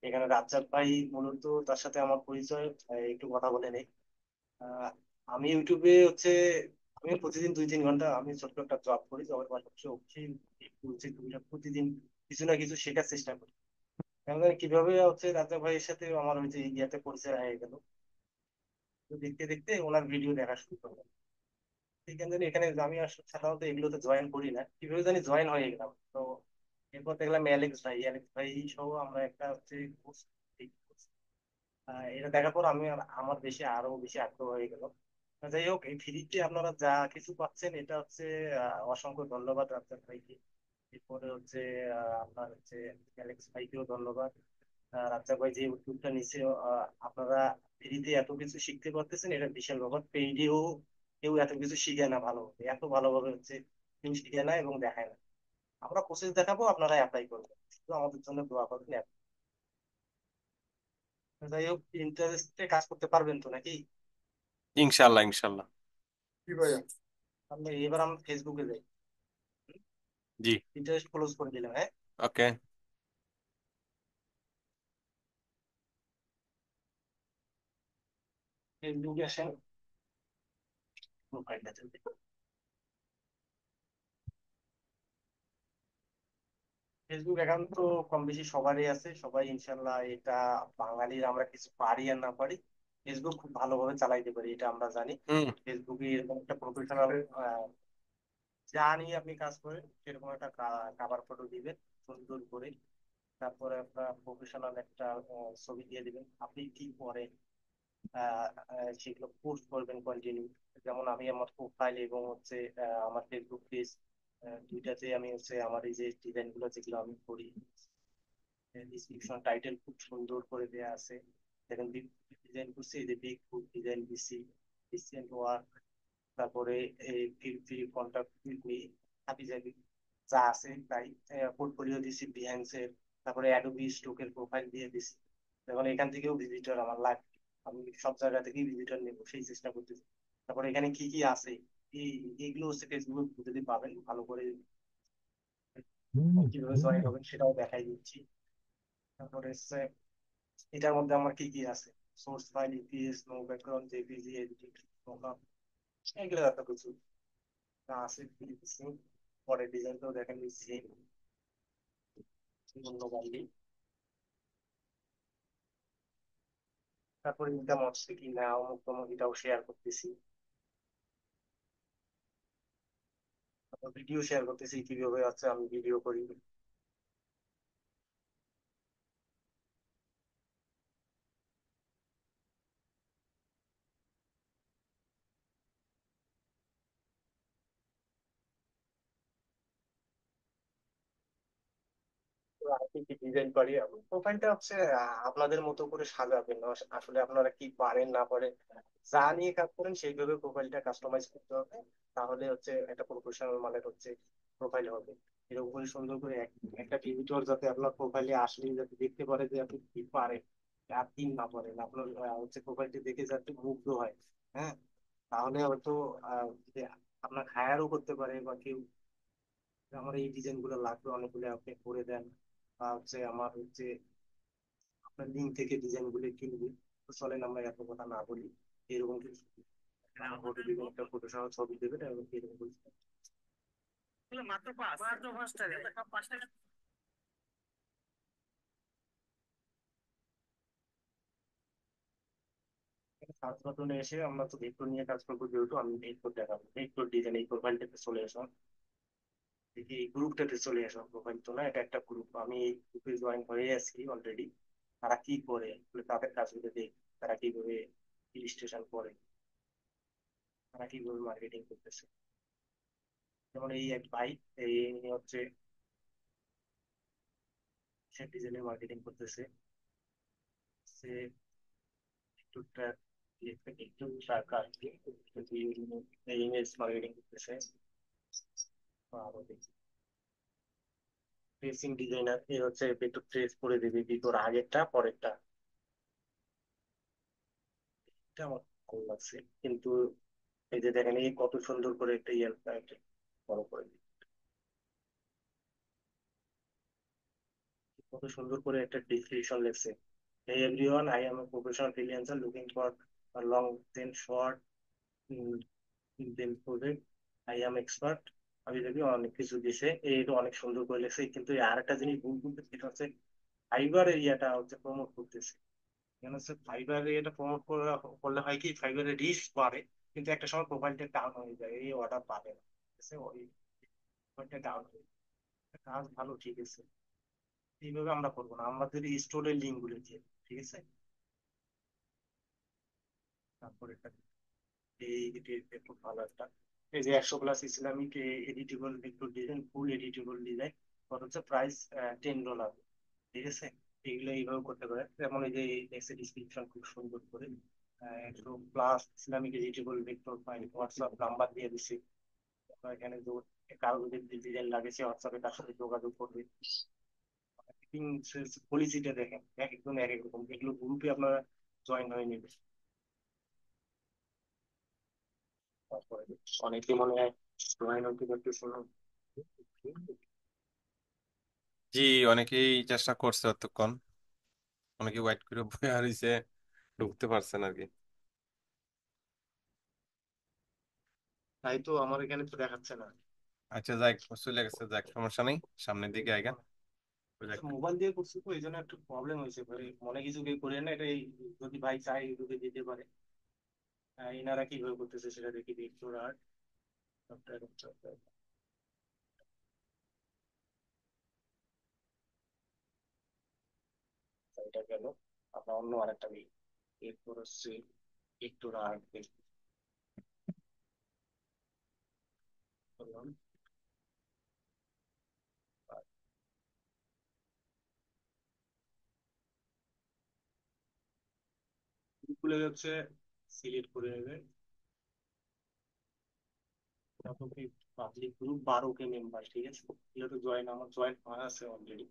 এখানে রাজ্জাক ভাই মূলত, তার সাথে আমার পরিচয়, একটু কথা বলে নেই। আহ, আমি ইউটিউবে হচ্ছে আমি প্রতিদিন 2-3 ঘন্টা আমি ছোট্ট একটা জব করি, জবের পাশাপাশি প্রতিদিন কিছু না কিছু শেখার চেষ্টা করি। এখন কিভাবে হচ্ছে রাজা ভাইয়ের সাথে আমার ওই যে ইয়াতে পরিচয় হয়ে গেল, তো দেখতে দেখতে ওনার ভিডিও দেখা শুরু করলাম। সেখান থেকে এখানে আমি আসলে সাধারণত এগুলোতে জয়েন করি না, কিভাবে জানি জয়েন হয়ে গেলাম। তো এরপর দেখলাম অ্যালেক্স ভাই সহ আমরা একটা হচ্ছে কোর্স, এটা দেখার পর আমি আমার আরো বেশি আগ্রহ হয়ে গেল। যাই হোক, এই ফ্রিতে আপনারা যা কিছু পাচ্ছেন এটা হচ্ছে অসংখ্য ধন্যবাদ রাজা ভাইকে। এরপরে হচ্ছে আপনার হচ্ছে অ্যালেক্স ভাইকেও ধন্যবাদ। রাজ্জাক ভাই যে উদ্যোগটা নিচ্ছে, আপনারা ফ্রিতে এত কিছু শিখতে পারতেছেন, এটা বিশাল ব্যাপার। পেইডেও কেউ এত কিছু শিখে না ভালোভাবে, এত ভালোভাবে হচ্ছে কেউ শিখে না এবং দেখায় না। আমরা প্রসেস দেখাবো, আপনারা অ্যাপ্লাই করবেন, শুধু আমাদের জন্য দোয়া করবেন। যাই হোক, ইন্টারেস্টে কাজ করতে পারবেন তো নাকি? ইনশাল্লাহ, ইনশাল্লাহ। কি ভাইয়া? তাহলে এবার আমরা ফেসবুকে যাই। জি। ইন্টারেস্ট ক্লোজ করে দিলাম। হ্যাঁ, ওকে। ফেসবুকে আসেন, প্রোফাইলটা চলবে। ফেসবুক অ্যাকাউন্ট তো কম বেশি সবারই আছে, সবাই ইনশাল্লাহ এটা, বাঙালির আমরা কিছু পারি আর না পারি, ফেসবুক খুব ভালোভাবে চালাইতে পারি এটা আমরা জানি। হুম। ফেসবুকে এরকম একটা প্রফেশনাল যা নিয়ে আপনি কাজ করেন সেরকম একটা কাভার ফটো দিবেন সুন্দর করে, তারপরে আপনার প্রফেশনাল একটা ছবি দিয়ে দিবেন আপনি কি করেন। সেগুলো পোস্ট করবেন কন্টিনিউ। যেমন আমি আমার প্রোফাইল এবং হচ্ছে আমার ফেসবুক পেজ, দুইটাতে আমি হচ্ছে আমার এই যে ডিজাইন গুলো যেগুলো আমি করি, ডিসক্রিপশন টাইটেল খুব সুন্দর করে দেয়া আছে। দেখেন ডিজাইন করছি, এই যে বিগ বুক ডিজাইন দিছি, রিসেন্ট ওয়ার্ক, তারপরে এই feel free contact with me, হাবি জাবি যা আছে তাই, পোর্টফোলিও দিছি বিহ্যান্সের, তারপরে অ্যাডোবি স্টকের প্রোফাইল দিয়ে দিছি। এখন এখান থেকেও ভিজিটর আমার লাগবে, আমি সব জায়গা থেকেই ভিজিটর নেব সেই চেষ্টা করতেছি। তারপরে এখানে কি কি আছে, এই এইগুলো হচ্ছে ফেসবুক যদি পাবেন ভালো করে, কিভাবে জয়েন হবেন সেটাও দেখাই দিচ্ছি। তারপরে হচ্ছে এটার মধ্যে আমার কি কি আছে, source file, EPS, no background, JPG, editing, mockup, এগুলো এত কিছু আছে দিচ্ছি। পরের ডিজাইনটাও দেখেন দিচ্ছি অন্য বান্ডিল। তারপরে ইনকাম হচ্ছে কি না অমুক তমুক এটাও শেয়ার করতেছি। তারপর ভিডিও শেয়ার করতেছি, কিভাবে হচ্ছে আমি ভিডিও করি। তো আর কি কি ডিজাইন পারি, প্রোফাইলটা হচ্ছে আপনাদের মতো করে সাজাবেন। আসলে আপনারা কি পারেন না পারেন, যা নিয়ে কাজ করেন সেইভাবে প্রোফাইলটা কাস্টমাইজ করতে হবে, তাহলে হচ্ছে একটা প্রফেশনাল মানের হচ্ছে প্রোফাইল হবে। এরকম করে সুন্দর করে একটা ভিজিটর যাতে আপনার প্রোফাইলে আসলে যাতে দেখতে পারে যে আপনি কি পারেন, আর কি না পারেন, আপনার হচ্ছে প্রোফাইলটি দেখে যাতে মুগ্ধ হয়। হ্যাঁ, তাহলে হয়তো যে আপনার হায়ারও করতে পারে, বা কেউ যে আমার এই ডিজাইন গুলো লাগবে অনেকগুলো আপনি করে দেন, বা হচ্ছে আমার হচ্ছে আপনার লিঙ্ক থেকে ডিজাইন গুলো কিনবে। তো চলেন আমরা এত কথা না বলি, এরকম কিছু ফটো দিবেন, একটা ফটো সহ ছবি দেবেন এবং এরকম কিছু। সার্চ বাটনে এসে আমরা তো ভেক্টর নিয়ে কাজ করবো, যেহেতু আমি ভেক্টর দেখাবো, ভেক্টর ডিজাইন এই প্রোফাইলটাতে চলে আসলাম। দেখি এই গ্রুপটাতে চলে আসলাম, প্রোফাইল তো না, এটা একটা গ্রুপ, আমি এই গ্রুপে জয়েন হয়ে আছি অলরেডি। তারা কি করে আসলে তাদের কাজগুলো দেখি, তারা কিভাবে ইলিস্ট্রেশন করে, তারা কিভাবে মার্কেটিং করতেছে। যেমন এই এক ভাই, এই ইনি হচ্ছে সে ডিজাইনের মার্কেটিং করতেছে। সে একটু ট্র্যাক একটু ট্র্যাকার ইমেজ মার্কেটিং করতেছে। আরো দেখি ট্রেসিং ডিজাইনার, এ হচ্ছে একটু ট্রেস করে দিবি তোর আগেরটা পরেরটা। এটা আমার ভালো লাগছে, কিন্তু এই যে দেখেন এই কত সুন্দর করে একটা ইয়ে একটা বড় করে দিই, কত সুন্দর করে একটা ডিসক্রিপশন লিখছে। Hey everyone, I am a professional freelancer looking for a long then short then project. I am expert. আমি দেখি অনেক কিছু দিছে, এটা অনেক সুন্দর করে লিখছে, কিন্তু আর একটা জিনিস ভুল করতে, সেটা হচ্ছে ফাইবার এরিয়াটা হচ্ছে প্রমোট করতেছে। কেন হচ্ছে ফাইবার এরিয়াটা প্রমোট করলে হয় কি, ফাইবারের রিস্ক বাড়ে, কিন্তু একটা সময় প্রোফাইলটা ডাউন হয়ে যায়, এই অর্ডার পাবে না, ঠিক আছে, ওই প্রোফাইলটা ডাউন হয়ে যায়। কাজ ভালো, ঠিক আছে, এইভাবে আমরা করবো না, আমাদের স্টোরের লিঙ্ক গুলো দিয়ে, ঠিক আছে। তারপরে এটা খুব ভালো একটা, এই যে 100 প্লাস ইসলামিক এডিটেবল একটু ডিজাইন, ফুল এডিটেবল ডিজাইন, কত হচ্ছে প্রাইস $10, ঠিক আছে। এগুলো এইভাবে করতে পারে, যেমন এই যে এক্সের ডিসক্রিপশন খুব সুন্দর করে 100 plus Islamic editable vector file, WhatsApp number দিয়ে দিছি। আপনার এখানে কারো যদি ডিজাইন লাগে সে হোয়াটসঅ্যাপে তার সাথে যোগাযোগ করবে। পলিসিটা দেখেন এক একদম এক এক রকম, এগুলো গ্রুপে আপনারা জয়েন হয়ে নেবে। তারপরে অনেকে মনে হয় জয়েন হতে পারতেছে না। জি, অনেকেই চেষ্টা করছে এতক্ষণ, অনেকে ওয়েট করে বসে রয়েছে, ঢুকতে পারছেন আর কি। তাই তো আমার এখানে তো দেখাচ্ছে না। আচ্ছা যাক, চলে গেছে, যাক সমস্যা নেই, সামনের দিকে আইগান। যাক। মোবাইল দিয়ে করছি তো এই জন্য একটু প্রবলেম হয়েছে ভাই, মনে কিছু কেউ করে না এটা যদি ভাই চাই ইউটিউবে দিতে পারে। এনারা কিভাবে করতেছে সেটা দেখি, ভিক্টর আর্ট সফটওয়্যার সফটওয়্যার। এটা গেল, আপনার অন্য আরেকটা এরপর হচ্ছে ভিক্টর আর্ট করলাম। গ্রুপগুলো হচ্ছে সিলেক্ট করে নেবেন। পাবলিক গ্রুপ 12 কে মেম্বার, ঠিক আছে, এগুলো তো জয়েন, আমার জয়েন হওয়া আছে অলরেডি।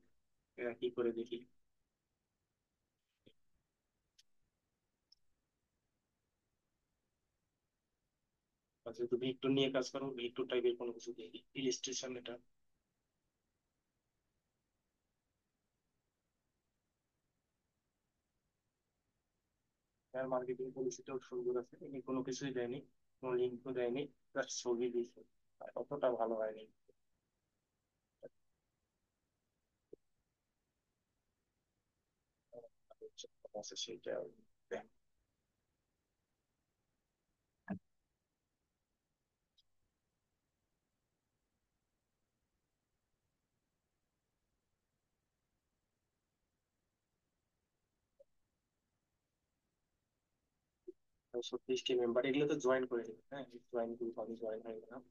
এটা কি করে দেখি, আর যেহেতু ভিক্টর নিয়ে কাজ করবো, ভিক্টর টাইপের কোনো কিছু দেখি, ইলিস্ট্রেশন এটা। তার মার্কেটিং পলিসিটাও সুন্দর আছে, এমনি কোনো কিছুই দেয়নি, কোনো লিঙ্কও দেয়নি, জাস্ট ছবি দিয়েছে, আর অতটা ভালো হয়নি। আছে সেটা দেন। আর 36 টি মেম্বার, এগুলো তো জয়েন করে দেবে, হ্যাঁ, জয়েন গ্রুপ আমি জয়েন হয়ে গেলাম।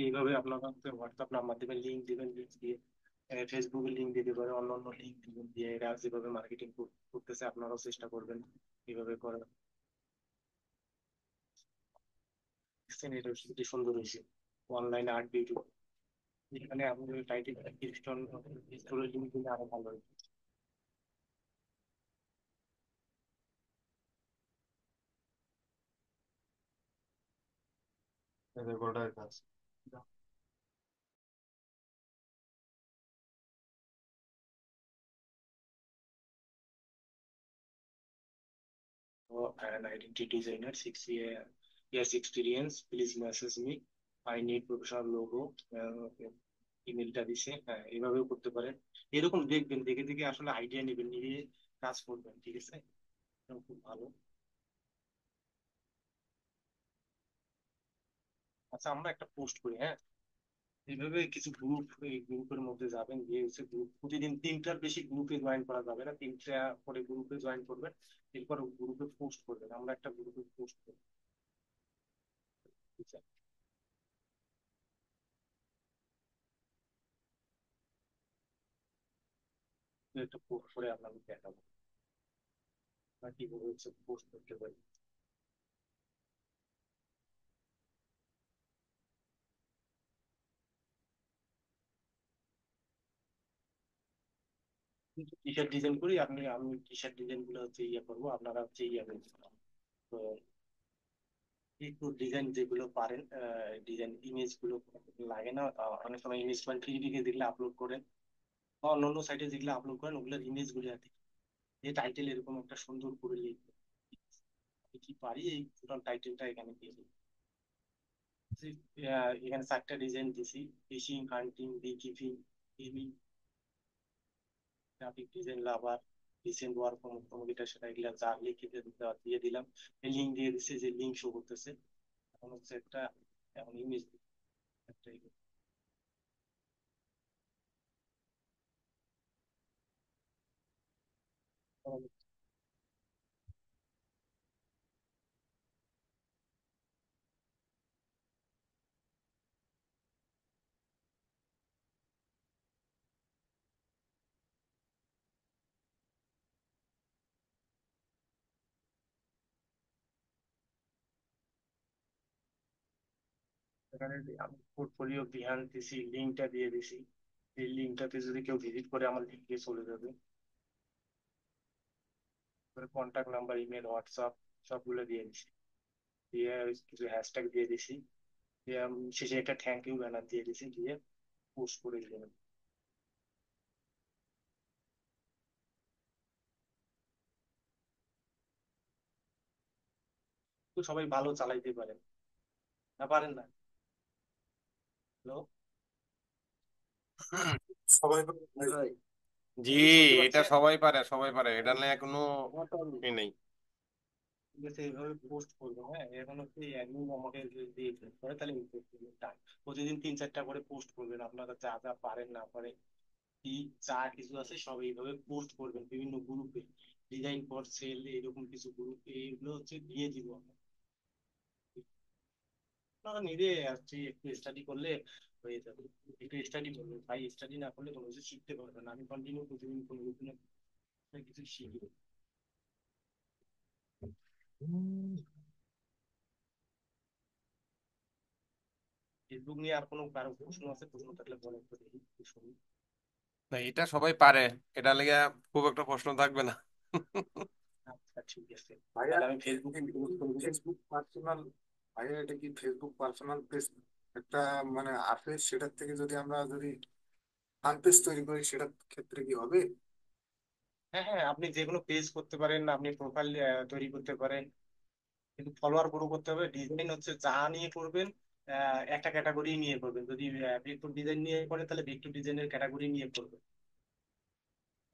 এইভাবে আপনার হোয়াটসঅ্যাপ নাম্বার দিবেন, লিঙ্ক দিবেন, লিঙ্ক দিয়ে ফেসবুকের লিঙ্ক দিতে পারে, অন্য অন্য লিঙ্ক দিবেন, দিয়ে এরা যেভাবে মার্কেটিং করতেছে আপনারাও চেষ্টা করবেন এইভাবে করার। দেখছেন এটা কি সুন্দর হয়েছে, অনলাইন আর্ট বিউটি। এখানে আপনি টাইটেল স্টোর, স্টোরের লিঙ্ক দিলে আরো ভালো হবে। রেকর্ডার কাজ। Oh, an identity designer, 6 years experience. Please message me. I need professional logo. ইমেলটা দিছে, হ্যাঁ এভাবেও করতে পারেন। এরকম দেখবেন, দেখে দেখে আসলে আইডিয়া নেবেন, নিয়ে কাজ করবেন, ঠিক আছে? এরকম খুব ভালো। আচ্ছা আমরা একটা পোস্ট করি, হ্যাঁ এইভাবে কিছু গ্রুপ, এই গ্রুপের মধ্যে যাবেন, গিয়ে হচ্ছে গ্রুপ প্রতিদিন 3টার বেশি গ্রুপে জয়েন করা যাবে না, 3টা করে গ্রুপে জয়েন করবেন, এরপর গ্রুপে পোস্ট করবেন। আমরা একটা গ্রুপে পোস্ট করি, ঠিক আছে? তো একটা পোস্ট করে আপনাকে দেখাবো আমরা কিভাবে হচ্ছে পোস্ট করতে পারি। টি শার্ট ডিজাইন করি, আমি টি শার্ট ডিজাইন গুলো হচ্ছে ইয়ে করবো, আপনারা হচ্ছে ইয়ে করবেন। তো একটু ডিজাইন যেগুলো পারেন, ডিজাইন ইমেজ গুলো লাগে না, অনেক সময় ইমেজ মানে 3D যেগুলো আপলোড করেন বা অন্য অন্য সাইটে যেগুলো আপলোড করেন, ওগুলোর ইমেজ গুলো আছে, যে টাইটেল এরকম একটা সুন্দর করে লিখবে। আমি কি পারি এই টোটাল টাইটেলটা এখানে দিয়ে দিই। এখানে 4টা ডিজাইন দিছি: fishing, hunting, beekeeping, gaming, graphic design, lover, recent work, এটা সেটা এগুলা যা লিখে দিয়ে দিলাম। লিঙ্ক দিয়ে দিচ্ছে, যে লিঙ্ক শো করতেছে। এখন হচ্ছে একটা, এখন ইমেজ একটা এখানে আমি পোর্টফোলিও বিহান দিছি, লিঙ্কটা দিয়ে দিছি। এই লিঙ্কটাতে যদি কেউ ভিজিট করে আমার লিঙ্কে চলে যাবে। কন্ট্যাক্ট নাম্বার, ইমেল, হোয়াটসঅ্যাপ সবগুলো দিয়ে দিছি, দিয়ে কিছু হ্যাশট্যাগ দিয়ে দিছি, দিয়ে শেষে একটা থ্যাংক ইউ ব্যানার দিয়ে দিছি, দিয়ে পোস্ট করে দিলাম। তো সবাই ভালো চালাইতে পারেন, না পারেন না? হ্যালো, সবাই জি, শুনতে এটা পাচ্ছেন? সবাই পারে, সবাই পারে, এটা নিয়ে কোনো আমার তো ই নেই। ঠিক আছে, এইভাবে পোস্ট করবো, হ্যাঁ এখন হচ্ছে অ্যাডমিন আমাকে যদি দিয়ে করে, তাহলে প্রতিদিন 3-4টা করে পোস্ট করবেন, আপনারা যা যা পারেন না পারেন, কি যা কিছু আছে সব এইভাবে পোস্ট করবেন বিভিন্ন গ্রুপে, ডিজাইন ফর সেল এরকম কিছু গ্রুপ, এইগুলো হচ্ছে দিয়ে দিব। আপনারা নিজে আসছি একটু স্টাডি করলে হয়ে যাবে। একটু স্টাডি করবেন ভাই, স্টাডি না করলে কোনো কিছু শিখতে পারবেন না। আমি কন্টিনিউ প্রতিদিন কোনো কিছু না কিছু শিখি। ফেসবুক নিয়ে আর কোনো কারো প্রশ্ন আছে? প্রশ্ন থাকলে বলেন তো দেখি, একটু শুনি। না, এটা সবাই পারে, এটা লেগে খুব একটা প্রশ্ন থাকবে না। আচ্ছা ঠিক আছে, ভাইয়া, তাহলে আমি ফেসবুক এটা কি পোস্ট করে দিই। ফেসবুক পার্সোনাল, ভাইয়া এটা কি ফেসবুক পার্সোনাল পেজ একটা মানে আছে, সেটার থেকে যদি আমরা যদি ফান পেজ তৈরি করি সেটার ক্ষেত্রে কি হবে? হ্যাঁ হ্যাঁ, আপনি যে কোনো পেজ করতে পারেন, আপনি প্রোফাইল তৈরি করতে পারেন, কিন্তু ফলোয়ার গ্রো করতে হবে। ডিজাইন হচ্ছে যা নিয়ে করবেন, একটা ক্যাটাগরি নিয়ে করবেন। যদি ভেক্টর ডিজাইন নিয়ে করেন, তাহলে ভেক্টর ডিজাইনের ক্যাটাগরি নিয়ে করবেন।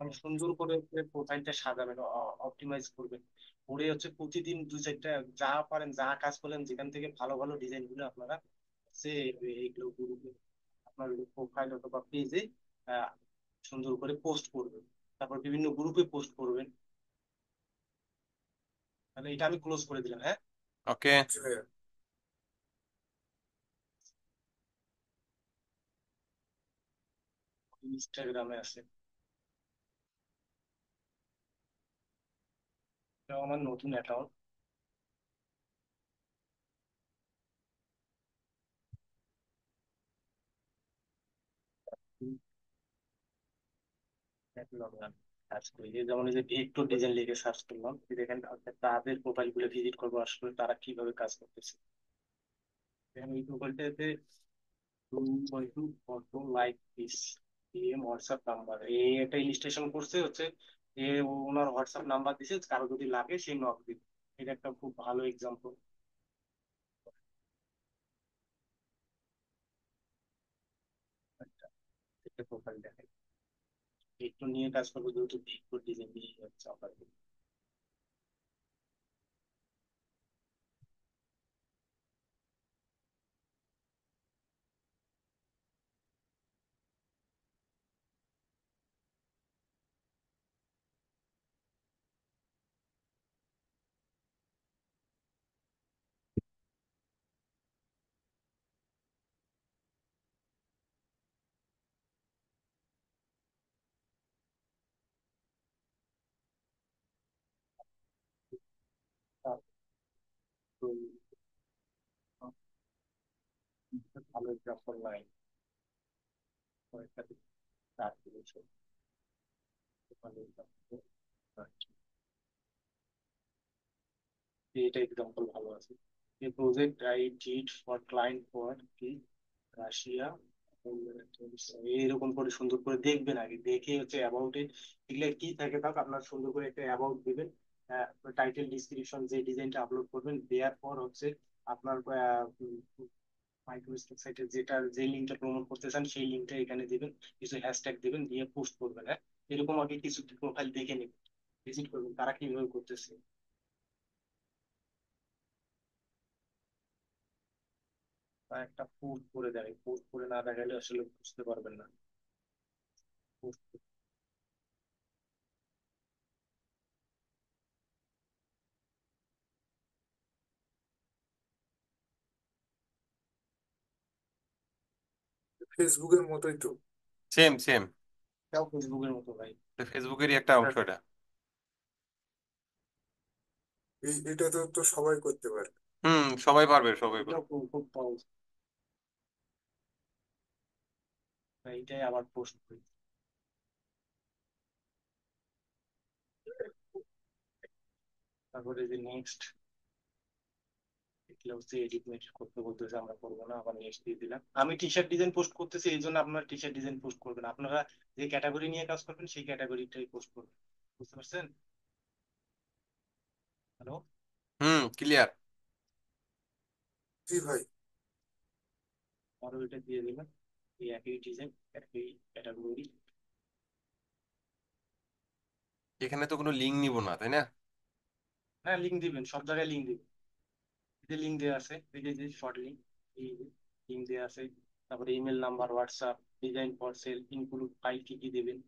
মানে সুন্দর করে প্রোফাইলটা সাজাবেন, অপটিমাইজ করবেন, করে হচ্ছে প্রতিদিন 2-4টা যা পারেন, যা কাজ করলেন, যেখান থেকে ভালো ভালো ডিজাইন গুলো আপনারা সে এইগুলো গ্রুপে, আপনার প্রোফাইল অথবা পেজে সুন্দর করে পোস্ট করবেন, তারপর বিভিন্ন গ্রুপে পোস্ট করবেন। তাহলে এটা আমি ক্লোজ করে দিলাম, হ্যাঁ। ওকে। জি ভাইয়া। ইনস্টাগ্রামে আছে। এটাও আমার নতুন অ্যাকাউন্ট। সার্চ করি, এই যেমন এই যে ভেক্টর ডিজাইন লিখে সার্চ করলাম, এই দেখেন তাদের প্রোফাইল গুলো ভিজিট করবো, আসলে তারা কিভাবে কাজ করতেছে। দেখেন এই প্রোফাইলটাতে 2.2 ফটো লাইক দিস, এম হোয়াটসঅ্যাপ নাম্বার, এই একটা ইনস্টেশন করছে হচ্ছে, এ ওনার হোয়াটসঅ্যাপ নাম্বার দিছে, কারো যদি লাগে সে নক দিবে। এটা একটা খুব ভালো এক্সাম্পল। একটা প্রোফাইল দেখেন, একটু নিয়ে কাজ করবো যেহেতু ভেক্টর ডিজাইন নিয়ে হচ্ছে আমার। তো ভালো এক্সাম্পল নাই, কয়েকটা কাজ করেছে, ভালো এক্সাম্পল। এটা এক্সাম্পল ভালো আছে। A project I did for client for কি রাশিয়া, এরকম করে সুন্দর করে দেখবেন, আগে দেখে হচ্ছে অ্যাবাউট এ এগুলো কি থাকে, থাক আপনার সুন্দর করে একটা অ্যাবাউট দিবেন, টাইটেল ডিসক্রিপশন যে ডিজাইনটা আপলোড করবেন দেওয়ার পর হচ্ছে আপনার মাইক্রোসফট সাইটে যেটা যে লিঙ্কটা প্রমোট করতে চান সেই লিঙ্কটা এখানে দিবেন, কিছু হ্যাশট্যাগ দিবেন, দিয়ে পোস্ট করবেন। হ্যাঁ, এরকম আগে কিছু প্রোফাইল দেখে নিন, ভিজিট করবেন তারা কিভাবে করতেছে। বা একটা পোস্ট করে দেয়, পোস্ট করে না দেখালে আসলে বুঝতে পারবেন না। পোস্ট ফেসবুকের মতোই তো। Same same. এটাও ফেসবুকের মতো ভাই। ফেসবুকেরই একটা অংশ এটা। এটা তো তো সবাই করতে পারে। হুম, সবাই পারবে, সবাই এটাও পারবে। খুব খুব সহজ। এইটাই আবার পোস্ট করি। তারপরে যে নেক্সট, এগুলো হচ্ছে এডিট মেডিট করতে বলতেছে, আমরা করবো না, আবার নেক্সট দিয়ে দিলাম। আমি টি শার্ট ডিজাইন পোস্ট করতেছি, এই জন্য আপনারা টি শার্ট ডিজাইন পোস্ট করবেন, আপনারা যে ক্যাটাগরি নিয়ে কাজ করবেন সেই ক্যাটাগরিটাই পোস্ট করবেন। বুঝতে পারছেন? হ্যালো? হুম, ক্লিয়ার। জি ভাই। আরো এটা দিয়ে দিলাম, এই একই ডিজাইন, একই ক্যাটাগরি। এখানে তো কোনো লিঙ্ক নিব না, তাই না? হ্যাঁ, লিঙ্ক দিবেন, সব জায়গায় লিঙ্ক দিবেন। যে লিঙ্ক দেওয়া আছে, এই যে শর্ট লিঙ্ক, এই লিঙ্ক দেওয়া আছে। তারপরে email number, WhatsApp, design for sale, include file কি কি দেবেন।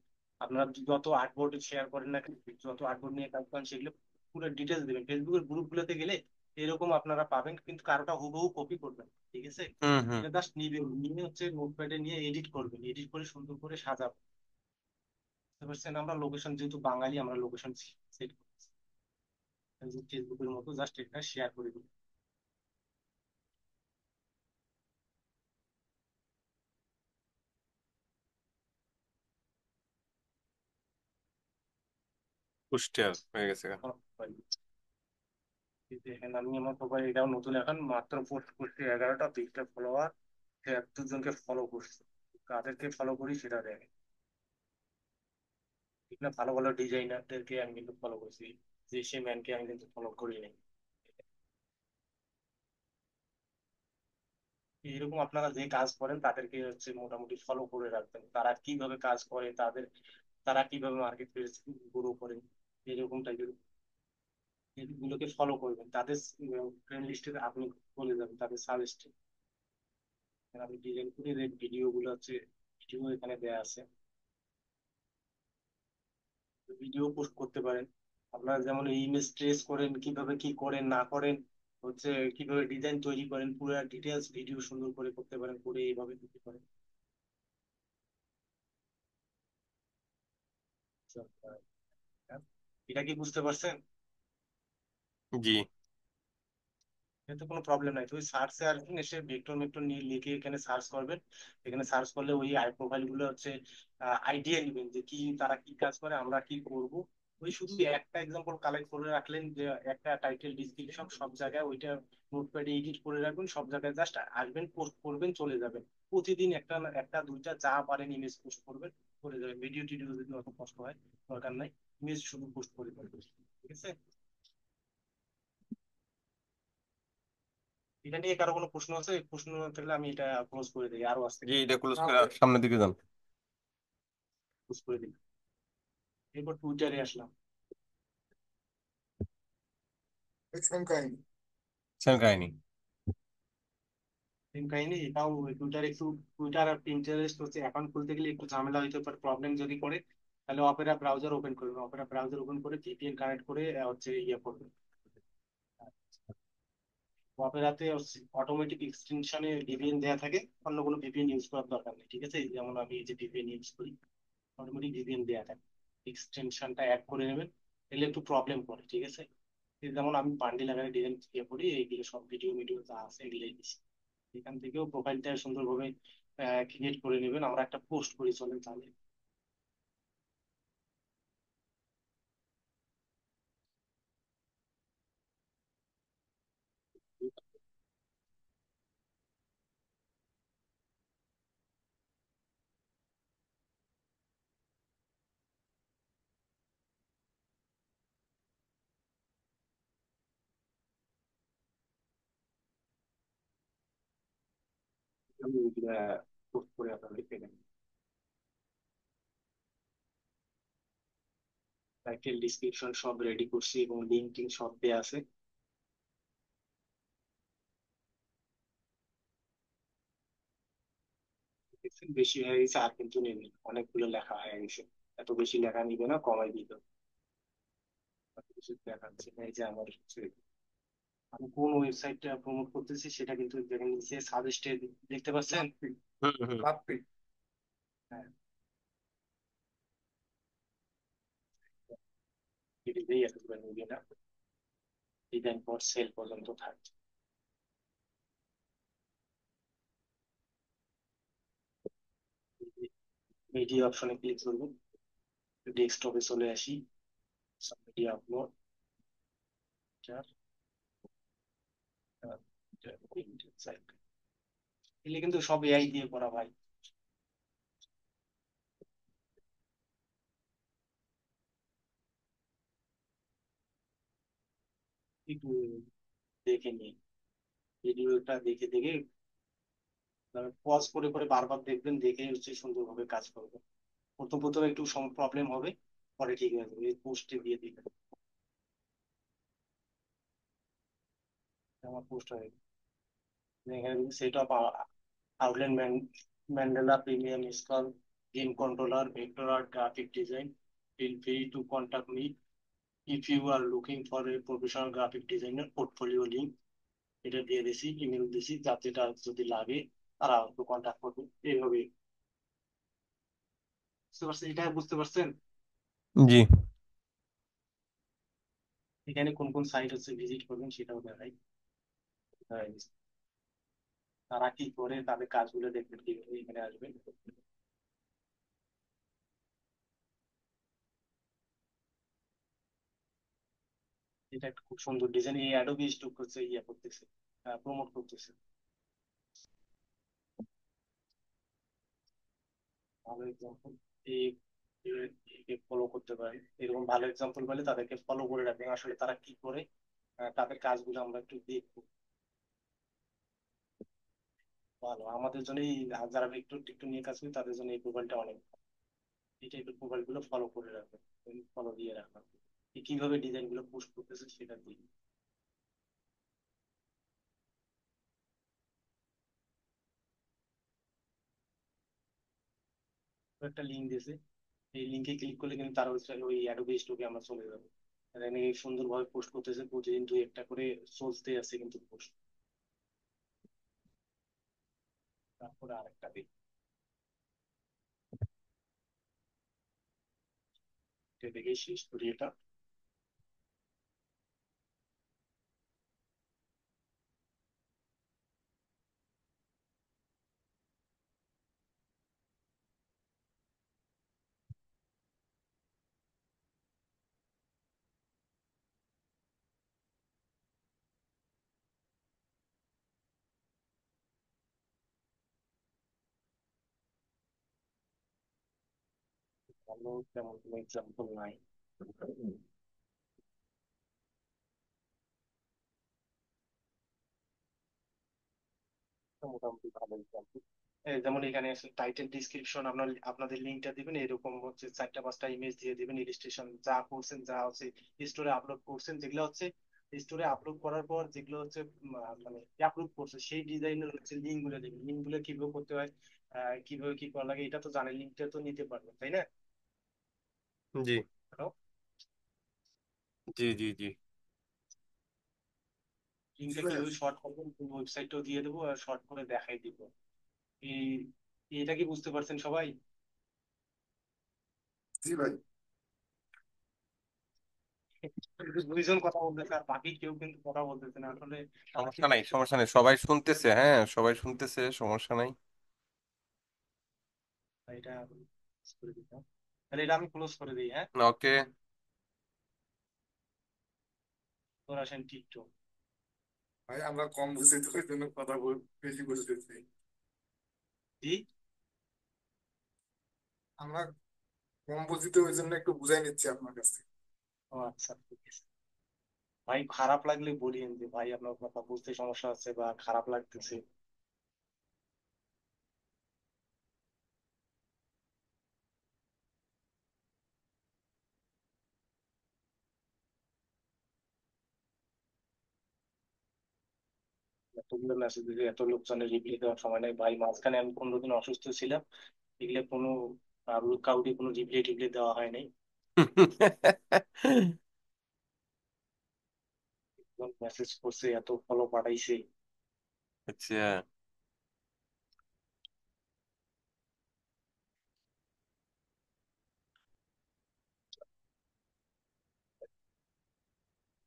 আপনারা যত আর্টবোর্ড শেয়ার করেন না কেন, যত আর্টবোর্ড নিয়ে কাজ করেন সেগুলো পুরো ডিটেলস দেবেন। ফেসবুকের গ্রুপগুলোতে গেলে এরকম আপনারা পাবেন, কিন্তু কারোটা হুবহু কপি করবেন, ঠিক আছে? হুম হুম। এটা জাস্ট নিবেন, নিয়ে হচ্ছে নোটপ্যাডে নিয়ে এডিট করবেন, এডিট করে সুন্দর করে সাজাবেন। বুঝতে পারছেন? আমরা লোকেশন যেহেতু বাঙালি, আমরা লোকেশন সেট করতেছি, ফেসবুকের মতো জাস্ট এটা শেয়ার করে দিন। কুষ্টিয়ার হয়ে গেছে। দেখেন আমি আমার প্রোফাইল, এটাও নতুন এখন মাত্র পোস্ট করছি, 11টা 20টা ফলোয়ার, 71 জনকে ফলো করছি। কাদেরকে ফলো করি সেটা দেখেন, ঠিক না? ভালো ভালো ডিজাইনারদেরকে আমি কিন্তু ফলো করছি, যে সে ম্যানকে আমি কিন্তু ফলো করি নাই। এরকম আপনারা যে কাজ করেন তাদেরকে হচ্ছে মোটামুটি ফলো করে রাখবেন, তারা কিভাবে কাজ করে, তারা কিভাবে মার্কেট প্লেস গ্রো করে, এরকম টাইপের এগুলোকে ফলো করবেন। তাদের ফ্রেন্ড লিস্টে আপনি বলে যাবেন, তাদের সাজেস্টে আপনি ডিজাইন করে ভিডিও গুলো হচ্ছে, ভিডিও এখানে দেয়া আছে, ভিডিও পোস্ট করতে পারেন। আপনারা যেমন ইমেজ ট্রেস করেন, কিভাবে কি করেন না করেন, হচ্ছে কিভাবে ডিজাইন তৈরি করেন, পুরো ডিটেলস ভিডিও সুন্দর করে করতে পারেন, করে এইভাবে দিতে পারেন। এটা কি বুঝতে পারছেন? জি। এতে কোনো প্রবলেম নাই, তো ওই সার্চে আসবেন, এসে ভেক্টর মেক্টর নিয়ে লিখে এখানে সার্চ করবেন। এখানে সার্চ করলে ওই আই প্রোফাইল গুলো হচ্ছে আইডিয়া নেবেন যে কি তারা কি কাজ করে, আমরা কি করব। ওই শুধু একটা এক্সাম্পল কালেক্ট করে রাখলেন, যে একটা টাইটেল ডিসক্রিপশন সব জায়গায় ওইটা নোটপ্যাডে এডিট করে রাখবেন, সব জায়গায় জাস্ট আসবেন, পোস্ট করবেন, চলে যাবেন। প্রতিদিন একটা একটা দুইটা যা পারেন ইমেজ পোস্ট করবেন, করে যাবেন। ভিডিও টিডিও যদি অত কষ্ট হয় দরকার নাই, ইমেজ শুধু পোস্ট করে দেবেন। ঠিক আছে? এটা নিয়ে কারো কোনো প্রশ্ন আছে? প্রশ্ন থাকলে আমি এটা ক্লোজ করে দিই, আরো আছে, জি, এটা ক্লোজ না করে ভাই। সামনের দিকে যান। ক্লোজ করে দিই। এরপর টুইটারে আসলাম। সেম কাহিনী। সেম কাহিনী। সেম কাহিনী, এটাও টুইটার একটু, টুইটার আর পিন্টারেস্ট হচ্ছে অ্যাকাউন্ট খুলতে গেলে একটু ঝামেলা হইতে পারে, প্রবলেম যদি করে তাহলে অপেরা ব্রাউজার ওপেন করবেন, অপেরা ব্রাউজার ওপেন করে ভিপিএন কানেক্ট করে হচ্ছে ইয়ে করবেন। অপেরাতে অটোমেটিক এক্সটেনশনে ভিপিএন দেওয়া থাকে, অন্য কোনো ভিপিএন ইউজ করার দরকার নেই। ঠিক আছে? যেমন আমি এই যে ভিপিএন ইউজ করি, অটোমেটিক ভিপিএন দেওয়া থাকে, এক্সটেনশনটা অ্যাড করে নেবেন। এলে একটু প্রবলেম করে। ঠিক আছে? এই যেমন আমি বান্ডিল আকারে ডিজাইন ইয়ে করি, এইগুলো সব ভিডিও মিডিও যা আছে এগুলোই দিচ্ছি। এখান থেকেও প্রোফাইলটা সুন্দরভাবে ক্রিয়েট করে নেবেন। আমরা একটা পোস্ট করি, চলেন তাহলে। আমি পোস্ট করে আপনাদের পেলেন, টাইটেল ডিসক্রিপশন সব রেডি করছি এবং লিঙ্ক টিঙ্ক সব দেওয়া আছে। দেখছেন বেশি হয়ে গেছে, আর কিন্তু নেবে না। অনেকগুলো লেখা হয়ে গেছে, এত বেশি লেখা নিবে না, কমাই দিত। এত কিছু দেখাচ্ছে না। এই যে আমার হচ্ছে, আমি কোন ওয়েবসাইটটা প্রমোট করতেছি সেটা কিন্তু দেখেন নিচে সাজেস্টে দেখতে পাচ্ছেন। হুম হুম। লাভপ্রিট। হ্যাঁ, এটাতেই এতগুলো নিবে না, ডিজাইন ফর সেল পর্যন্ত থাকছে। মিডিয়া অপশনে ক্লিক করবো, ডেস্কটপে চলে আসি, মিডিয়া আপলোড, এগুলো কিন্তু সব এআই দিয়ে করা ভাই। একটু দেখে নিই, ভিডিওটা দেখে দেখে পজ করে করে বারবার দেখবেন, দেখে হচ্ছে সুন্দরভাবে কাজ করবে। প্রথম প্রথম একটু প্রবলেম হবে, পরে ঠিক হয়ে যাবে। এই পোস্টে দিয়ে দিবেন। আমার পোস্ট হয়ে গেছে। এখানে set of outline mandala premium skull game controller vector art graphic design, feel free to contact me if you are looking for a professional graphic designer portfolio link। এটা দিয়ে দিছি, ইমেল দিছি, যাতে এটা যদি লাগে তারা একটু কন্ট্যাক্ট করবে এইভাবে। বুঝতে পারছেন? এটা বুঝতে পারছেন? জি। এখানে কোন কোন সাইট হচ্ছে ভিজিট করবেন সেটাও দেখাই। তারা কি করে, তাদের কাজগুলো দেখবেন কিভাবে, এখানে আসবেন। এটা একটা খুব সুন্দর ডিজাইন, এই অ্যাডোবি স্টক করছে, ইয়ে করতেছে, প্রমোট করতেছে। ভালো এক্সাম্পল, এই ফলো করতে পারে। এরকম ভালো এক্সাম্পল পেলে তাদেরকে ফলো করে রাখবেন, আসলে তারা কি করে, তাদের কাজগুলো আমরা একটু দেখবো। ভালো আমাদের জন্য যারা একটু একটু নিয়ে কাজ করি তাদের জন্য এই প্রোফাইলটা অনেক ভালো। এই টাইপের প্রোফাইল গুলো ফলো করে রাখবেন, ফলো দিয়ে রাখবেন। কিভাবে ডিজাইন গুলো পোস্ট করতেছে সেটা দিন। একটা লিঙ্ক দিয়েছে, এই লিঙ্কে ক্লিক করলে কিন্তু তার ওই অ্যাডোবি স্টোকে আমরা চলে যাবো। এখানে সুন্দরভাবে পোস্ট করতেছে, প্রতিদিন দুই একটা করে চলতে আছে কিন্তু পোস্ট। তারপরে আরেকটা দিই। দেখে শেষ করি এটা। ভালো তেমন কোনো এক্সাম্পল নাই। মোটামুটি ভালো example। এই যেমন এখানে আছে টাইটেল ডিসক্রিপশন, আপনার আপনাদের লিঙ্কটা দিবেন, এরকম হচ্ছে চারটা পাঁচটা ইমেজ দিয়ে দিবেন, ইলিস্ট্রেশন যা করছেন, যা হচ্ছে স্টোরে আপলোড করছেন, যেগুলো হচ্ছে স্টোরে আপলোড করার পর যেগুলো হচ্ছে মানে আপলোড করছে সেই ডিজাইনের হচ্ছে লিঙ্ক গুলো দিবেন। লিঙ্ক গুলো কিভাবে করতে হয়, কিভাবে কি করা লাগে এটা তো জানেন, লিঙ্কটা তো নিতে পারবেন তাই না? জি হ্যালো, জি জি জি। জি লিঙ্কটা ভাই। কিভাবে শর্ট করবেন ওয়েবসাইটটাও দিয়ে দেবো আর শর্ট করে দেখাই দিব। এই এটা কি বুঝতে পারছেন সবাই? জি ভাই। শুধু দুইজন কথা বলতেছে আর বাকি কেউ কিন্তু কথা বলতেছে না আসলে। তারা কি সমস্যা নাই, বুঝতে সমস্যা পারছে? নেই, সবাই শুনতেছে, হ্যাঁ সবাই শুনতেছে, সমস্যা নাই। এটা close করে দিতাম, তাহলে এটা আমি ক্লোজ করে দিই, হ্যাঁ। ওকে। তোর আসেন টিকটক। ভাই আমরা কম বুঝি তো ওই জন্য কথা বেশি বুঝতেছি। জি। আমরা কম বুঝি তো ওই জন্য একটু বুঝাই নিচ্ছি আপনার কাছ থেকে। ও আচ্ছা, ঠিক আছে। ভাই খারাপ লাগলে বলিয়েন যে ভাই আপনার কথা বুঝতে সমস্যা হচ্ছে বা খারাপ লাগতেছে। এতগুলো মেসেজ দিলে এত লোকজনের রিপ্লাই দেওয়ার সময় নেই ভাই, মাঝখানে আমি 15 দিন অসুস্থ ছিলাম, এগুলো কোনো কাউকে কোনো রিপ্লাই টিপ্লাই দেওয়া হয় নাই। মেসেজ করছে, এত ফলো পাঠাইছে। আচ্ছা।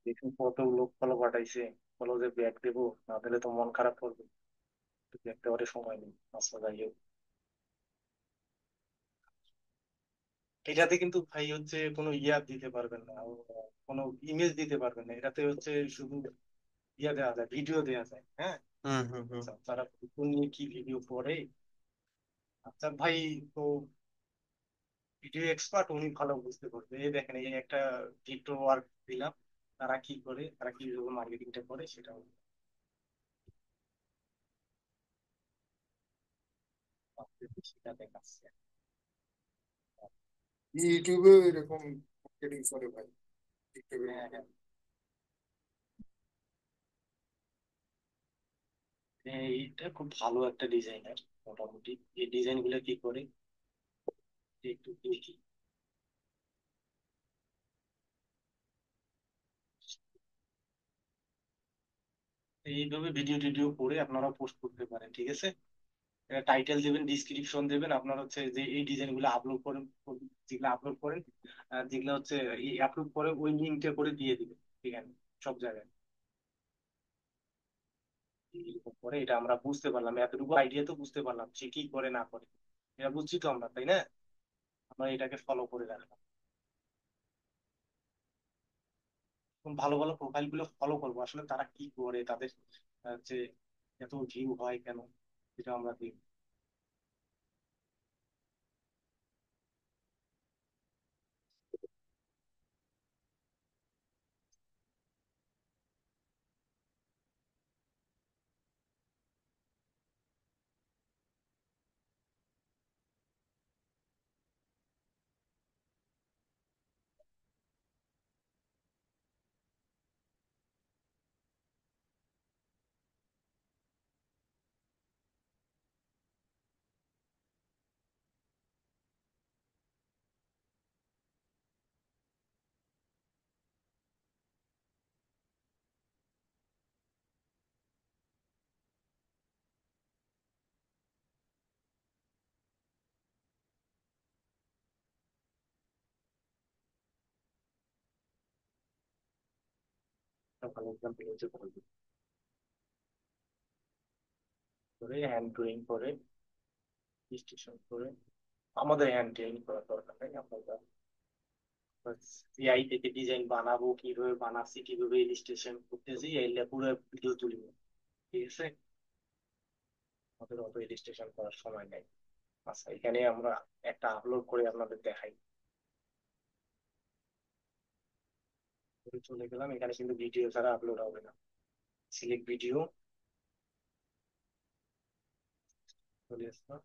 দেখুন কত লোক ফলো পাঠাইছে, ফলো যে ব্যাক দেবো, না দিলে তো মন খারাপ করবে। ব্যাক দেওয়ার সময় নেই। আচ্ছা যাই হোক, এটাতে কিন্তু ভাই হচ্ছে কোনো ইয়া দিতে পারবেন না, কোনো ইমেজ দিতে পারবেন না, এটাতে হচ্ছে শুধু ইয়া দেওয়া যায়, ভিডিও দেওয়া যায়, হ্যাঁ। হুম হুম হুম। আচ্ছা তারা কোন নিয়ে কি ভিডিও করে, আচ্ছা ভাই, তো ভিডিও এক্সপার্ট উনি ভালো বুঝতে পারবে। এই দেখেন এই একটা ভিডিও ওয়ার্ক দিলাম, তারা কি করে, তারা কিভাবে মার্কেটিংটা করে সেটাও আপনাদের সেটা দেখাচ্ছে। ইউটিউবেও এরকম মার্কেটিং করে ভাই, টিকটকের হ্যাঁ মতো। হ্যাঁ, এইটা খুব ভালো একটা ডিজাইনার মোটামুটি। এই ডিজাইন গুলো কি করে একটু দেখি। এইভাবে ভিডিও টিডিও করে আপনারা পোস্ট করতে পারেন, ঠিক আছে। টাইটেল দেবেন, ডিসক্রিপশন দেবেন, আপনার হচ্ছে যে এই ডিজাইন গুলো আপলোড করেন, যেগুলো আপলোড করেন, যেগুলো হচ্ছে আপলোড করে ওই লিঙ্কটা করে দিয়ে দিবেন, ঠিক আছে, সব জায়গায়। এরকম করে এটা আমরা বুঝতে পারলাম, এতটুকু আইডিয়া তো বুঝতে পারলাম সে কি করে না করে, এটা বুঝছি তো আমরা, তাই না? আমরা এটাকে ফলো করে রাখলাম। এখন ভালো ভালো প্রোফাইল গুলো ফলো করবো, আসলে তারা কি করে, তাদের হচ্ছে এত ভিউ হয় কেন, এটা আমরা দেখবো। একটা ভালো এক্সাম্পল হচ্ছে করে হ্যান্ড ড্রয়িং করে স্টেশন করে আমাদের হ্যান্ড ড্রয়িং করার দরকার নেই, আমরা এআই থেকে ডিজাইন বানাবো, কিভাবে বানাচ্ছি, কিভাবে ইলিস্ট্রেশন করতেছি, এই পুরো ভিডিও তুলব। ঠিক আছে, আমাদের অত ইলিস্ট্রেশন করার সময় নেই। আচ্ছা, এখানে আমরা একটা আপলোড করে আপনাদের দেখাই। চলে গেলাম, এখানে কিন্তু ভিডিও ছাড়া আপলোড হবে না। সিলেক্ট ভিডিও, চলে আসলো।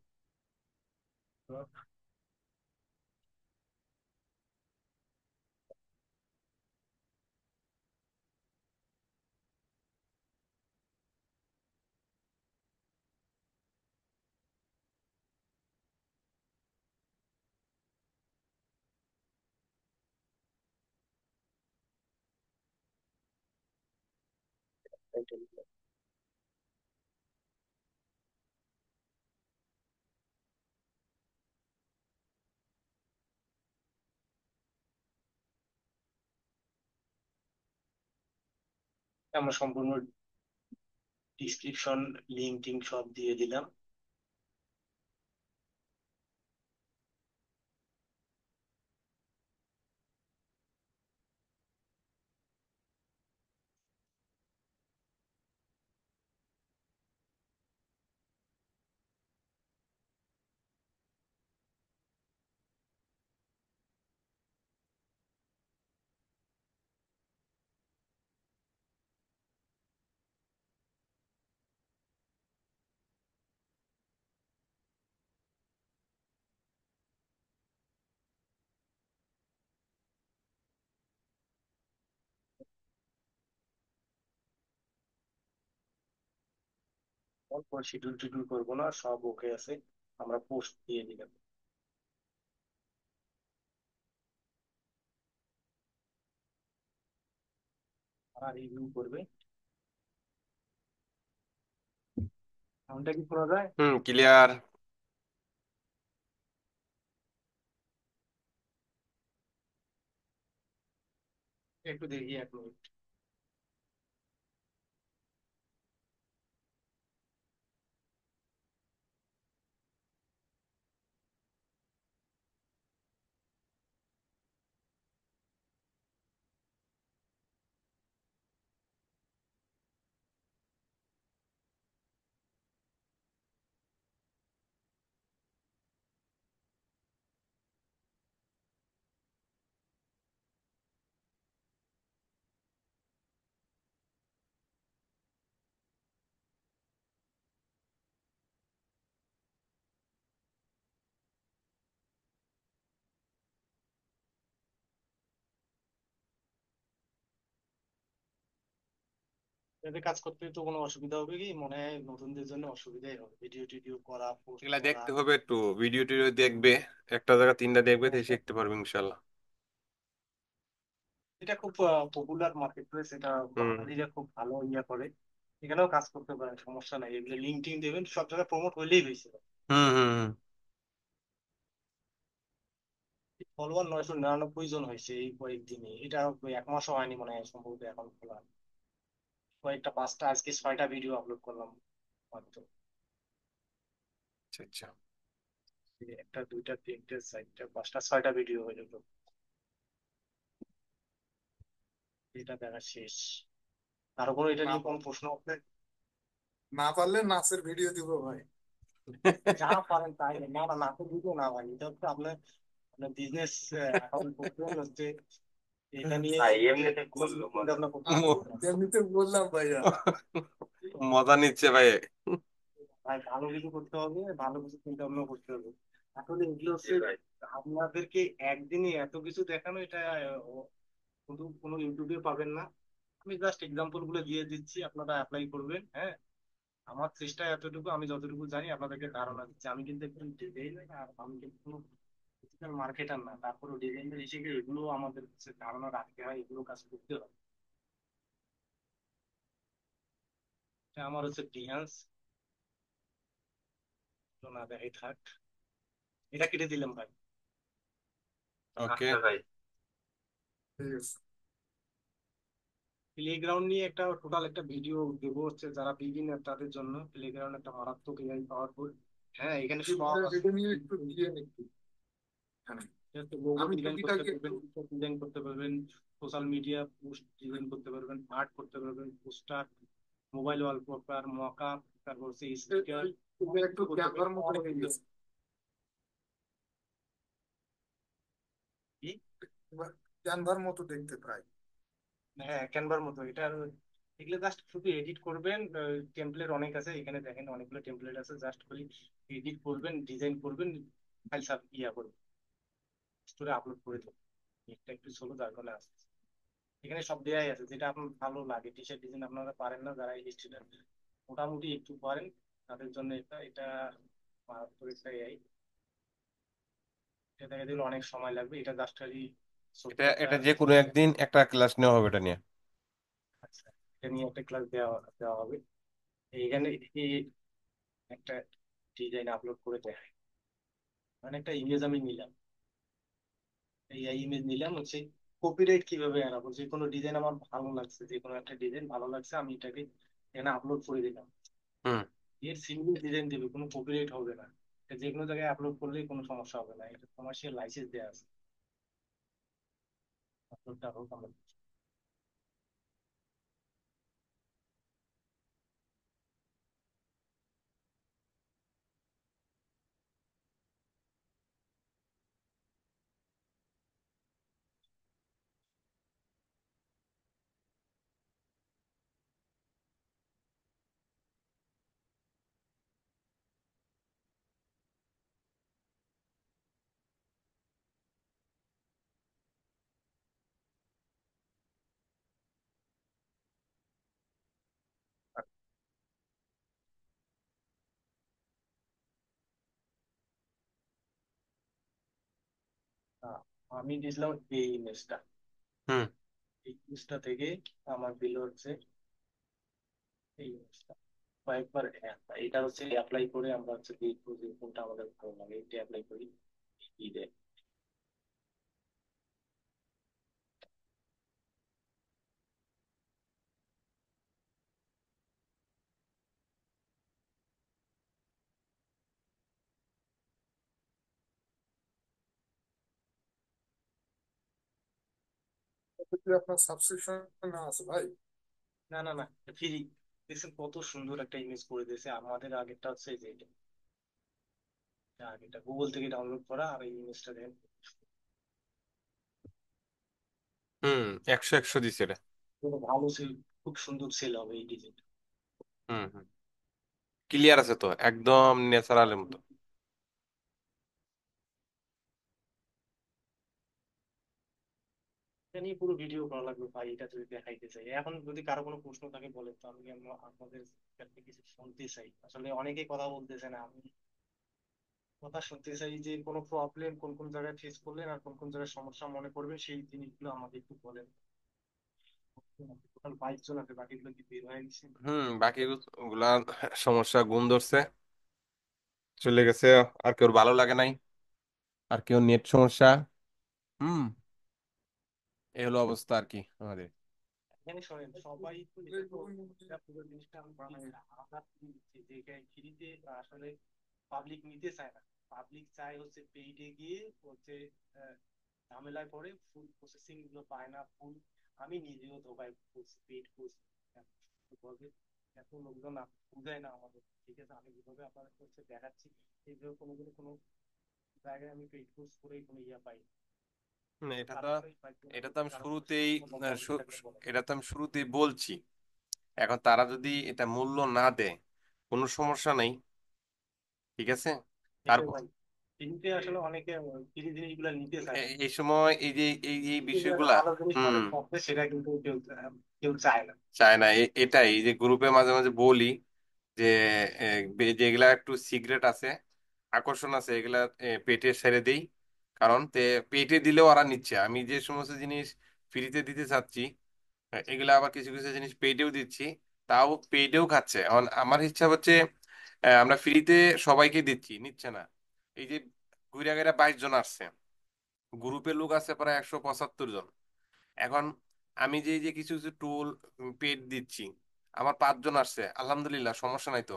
আমরা সম্পূর্ণ ডিসক্রিপশন, লিঙ্ক টিঙ্ক সব দিয়ে দিলাম। অল্প শিডিউল টিডিউল করবো না, সব ওকে আছে, আমরা পোস্ট দিয়ে দিলাম। আর রিভিউ করবে। সাউন্ডটা কি শোনা যায়? হুম, ক্লিয়ার। একটু দেখি, 1 মিনিট। এতে কাজ করতে তো কোনো অসুবিধা হবে কি মনে হয়? নতুনদের জন্য অসুবিধাই হবে, ভিডিও টিডিও করা, পোস্ট এগুলা করা। দেখতে হবে একটু, ভিডিও টিডিও দেখবে, একটা জায়গা তিনটা দেখবে, তাই শিখতে পারবে ইনশাল্লাহ। এটা খুব পপুলার মার্কেট প্লেস, এটা হুম বাঙালিরা খুব ভালো ইয়ে করে। এখানেও কাজ করতে পারেন, সমস্যা নাই। এগুলো লিঙ্ক টিঙ্ক দেবেন, সব জায়গায় প্রমোট হইলেই হয়েছে। হুম হুম হুম। ফলোয়ার 999 জন হয়েছে এই কয়েকদিনে, এটা ওই 1 মাসও হয়নি মনে হয় সম্ভবত এখন খোলা। কয়েকটা, 5টা, আজকে 6টা ভিডিও আপলোড করলাম মাত্র। আচ্ছা আচ্ছা। এই একটা, দুইটা, তিনটে, চারটা, 5টা, 6টা ভিডিও হয়ে যেত। এটা দেখা শেষ। কারো কোনো এটা না, নিয়ে কোনো প্রশ্ন আছে? না পারলে নাচের ভিডিও দিব ভাই। যা পারেন তাই। না না, নাটক ভিডিও না ভাই, এটা হচ্ছে আপনার আপনার বিজনেস অ্যাকাউন্ট করতে হচ্ছে, এটা নিয়ে এমনিতে চিন্তা ভাবনা করতে হবে ম- না। এমনিতে বললাম ভাইয়া। মজা নিচ্ছে ভাই। ভাই ভালো কিছু করতে হবে, ভালো কিছু চিন্তা ভাবনা করতে হবে। আসলে এগুলো হচ্ছে আপনাদেরকে একদিনে এত কিছু দেখানো, এটা শুধু কোনো ইউটিউবে পাবেন না। আমি জাস্ট এক্সাম্পল গুলো দিয়ে দিচ্ছি, আপনারা অ্যাপ্লাই করবেন। হ্যাঁ, আমার চেষ্টা এতটুকু, আমি যতটুকু জানি আপনাদেরকে ধারণা দিচ্ছি। আমি কিন্তু একটু ডিজাইনার, আর আমি কিন্তু কোনো ডিজিটাল মার্কেটার না, তারপরে ডিজাইনার হিসেবে এগুলো আমাদের কাছে ধারণা রাখতে হয়, এগুলো কাজ করতে হয়। এটা আমার হচ্ছে বিহান্স, তো না দেখাই থাক। এটা কেটে দিলাম ভাই। ওকে। আচ্ছা ভাই। ঠিক আছে। প্লেগ্রাউন্ড নিয়ে একটা টোটাল একটা ভিডিও দেবো, হচ্ছে যারা বিগিনার তাদের জন্য প্লেগ্রাউন্ড একটা মারাত্মক এআই পাওয়ারফুল। হ্যাঁ, এখানে সব আছে। এটা নিয়ে একটু দিয়েন একটু এখানে। লোগো আমি ডিজাইন করতে ছবিটাকে একটু পারবেন, ডিজাইন করতে পারবেন, সোশ্যাল মিডিয়া পোস্ট ডিজাইন করতে পারবেন, আর্ট করতে পারবেন, পোস্টার, মোবাইল ওয়ালপেপার, মকআপ, তারপর হচ্ছে স্টিকার একটু করতে ক্যানভার পারবেন মতো অনেক হয়ে কিছু। গেছে। কি? ক্যানভার মতো দেখতে প্রায়। হ্যাঁ, ক্যানভার মতো এটা। এগুলো জাস্ট শুধু এডিট করবেন। টেমপ্লেট অনেক আছে এখানে, দেখেন অনেকগুলো টেমপ্লেট আছে, জাস্ট খালি এডিট করবেন, ডিজাইন করবেন, ফাইল সাব করবেন, স্টোরে আপলোড করে দেবেন। এটা একটু ছোট যার কারণে আসছে। এখানে সব দেয়াই আছে, যেটা আপনার ভালো লাগে। টি শার্ট ডিজাইন আপনারা পারেন না, যারা স্টুডেন্ট মোটামুটি একটু পারেন, তাদের জন্য এটা এটা মারাত্মক একটা এআই। এটা দেখা দিলে অনেক সময় লাগবে, এটা জাস্ট খালি ছোট্ট এটা একটা। এটা যে কোনো একদিন একটা ক্লাস নেওয়া হবে এটা নিয়ে। আচ্ছা, এটা নিয়ে একটা ক্লাস দেওয়া দেওয়া হবে। এইখানে এই একটা ডিজাইন আপলোড করে দেয়, মানে একটা ইমেজ আমি নিলাম, এই ইমেজ নিলাম, হচ্ছে কপিরাইট কিভাবে এড়াবো। যে কোনো ডিজাইন আমার ভালো লাগছে, যে কোনো একটা ডিজাইন ভালো লাগছে, আমি এটাকে এখানে আপলোড করে দিলাম। হুম। এর সিঙ্গেল ডিজাইন দেবে, কোনো কপিরাইট হবে না। এটা যে কোনো জায়গায় আপলোড করলেই কোনো সমস্যা হবে না, এটা কমার্শিয়াল লাইসেন্স দেওয়া আছে। আপলোডটা হোক আমরা। আহ, আমি দিয়েছিলাম এই ইমেজটা, হুম। এই ইমেজটা থেকে আমার দিল হচ্ছে এই ইমেজটা। কয়েকবার এটা হচ্ছে অ্যাপ্লাই করে আমরা হচ্ছে দেখবো যে কোনটা আমাদের ভালো লাগে, এটা অ্যাপ্লাই করি, কি দেয়। এক্ষেত্রে আপনার সাবস্ক্রিপশন না আছে ভাই? না না না, ফ্রি। দেখছেন কত সুন্দর একটা ইমেজ করে দিয়েছে। আমাদের আগেরটা হচ্ছে যে আগেরটা গুগল থেকে ডাউনলোড করা, আর এই ইমেজটা দেখেন। হুম। 100 দিছে এটা। খুব ভালো সেল, খুব সুন্দর সেল হবে এই ডিজাইন। হুম হুম। ক্লিয়ার আছে তো, একদম ন্যাচারালের মতো। এটা নিয়ে পুরো ভিডিও করা লাগবে ভাই, এটা যদি দেখাইতে চাই। এখন যদি কারো কোনো প্রশ্ন থাকে বলে, তো আমি আপনাদের কাছে কিছু শুনতে চাই। আসলে অনেকেই কথা বলতেছে না, আমি কথা শুনতে চাই যে কোনো প্রবলেম কোন কোন জায়গায় ফেস করলেন, আর কোন কোন জায়গায় সমস্যা মনে করবেন, সেই জিনিসগুলো আমাকে একটু বলেন। টোটাল 22 জন আছে, বাকিগুলো কি বের হয়ে গেছে? হুম। বাকি গুলা সমস্যা গুণ ধরছে, চলে গেছে। আর কেউ ভালো লাগে নাই, আর কেউ নেট সমস্যা। হুম। এই হলো অবস্থা আর কি আমাদের। এখানে শোনেন, সবাই তো এটা তো এটা পুরো জিনিসটা আমি আমরা free দিচ্ছি, যে ফ্রিতে আসলে পাবলিক নিতে চায় না। পাবলিক চায় হচ্ছে পেইডে গিয়ে হচ্ছে আহ, ঝামেলায় পড়ে, ফুল প্রসেসিং গুলো পায় না, ফুল। আমি নিজেও ধোকায় পড়ছি, পেইড করছি। বলবে এত লোকজন বুঝায় না আমাদের, ঠিক আছে, আমি যেভাবে আপনাদের হচ্ছে দেখাচ্ছি, এইভাবে কোনো জায়গায় আমি পেইড কোর্স করেই কোনো পাই না। এটা তো তারপরে এটা তো আমি কারো শুরুতেই কোনো আহ, প্রবলেম শু- থাকলে বলে। এটা তো আমি শুরুতেই বলছি। এখন তারা যদি এটা মূল্য না দেয়, কোনো সমস্যা নেই, ঠিক আছে। এটাই তারপর ভাই, ফ্রিতে আসলে অনেকে ফ্রি জিনিসগুলো নিতে চায় না। এই সময় এই যে এই কিন্তু যে বিষয়গুলা। ভালো জিনিস হুম। তাদের পক্ষে, সেটা কিন্তু কেউ কেউ চায় না। চায় না। এটাই এই যে গ্রুপে মাঝে মাঝে বলি যে যেগুলা একটু সিগারেট আছে, আকর্ষণ আছে, এগুলা পেটে ছেড়ে দেই। কারণ পেটে দিলেও ওরা নিচ্ছে। আমি যে সমস্ত জিনিস ফ্রিতে দিতে চাচ্ছি, এগুলা আবার কিছু কিছু জিনিস পেইডেও দিচ্ছি, তাও পেইডেও খাচ্ছে। এখন আমার ইচ্ছা হচ্ছে আমরা ফ্রিতে সবাইকে দিচ্ছি, নিচ্ছে না। এই যে ঘুরে গেরা 22 জন আসছে, গ্রুপে লোক আছে প্রায় 175 জন। এখন আমি যে যে কিছু কিছু টুল পেড দিচ্ছি, আমার 5 জন আসছে, আলহামদুলিল্লাহ, সমস্যা নাই তো।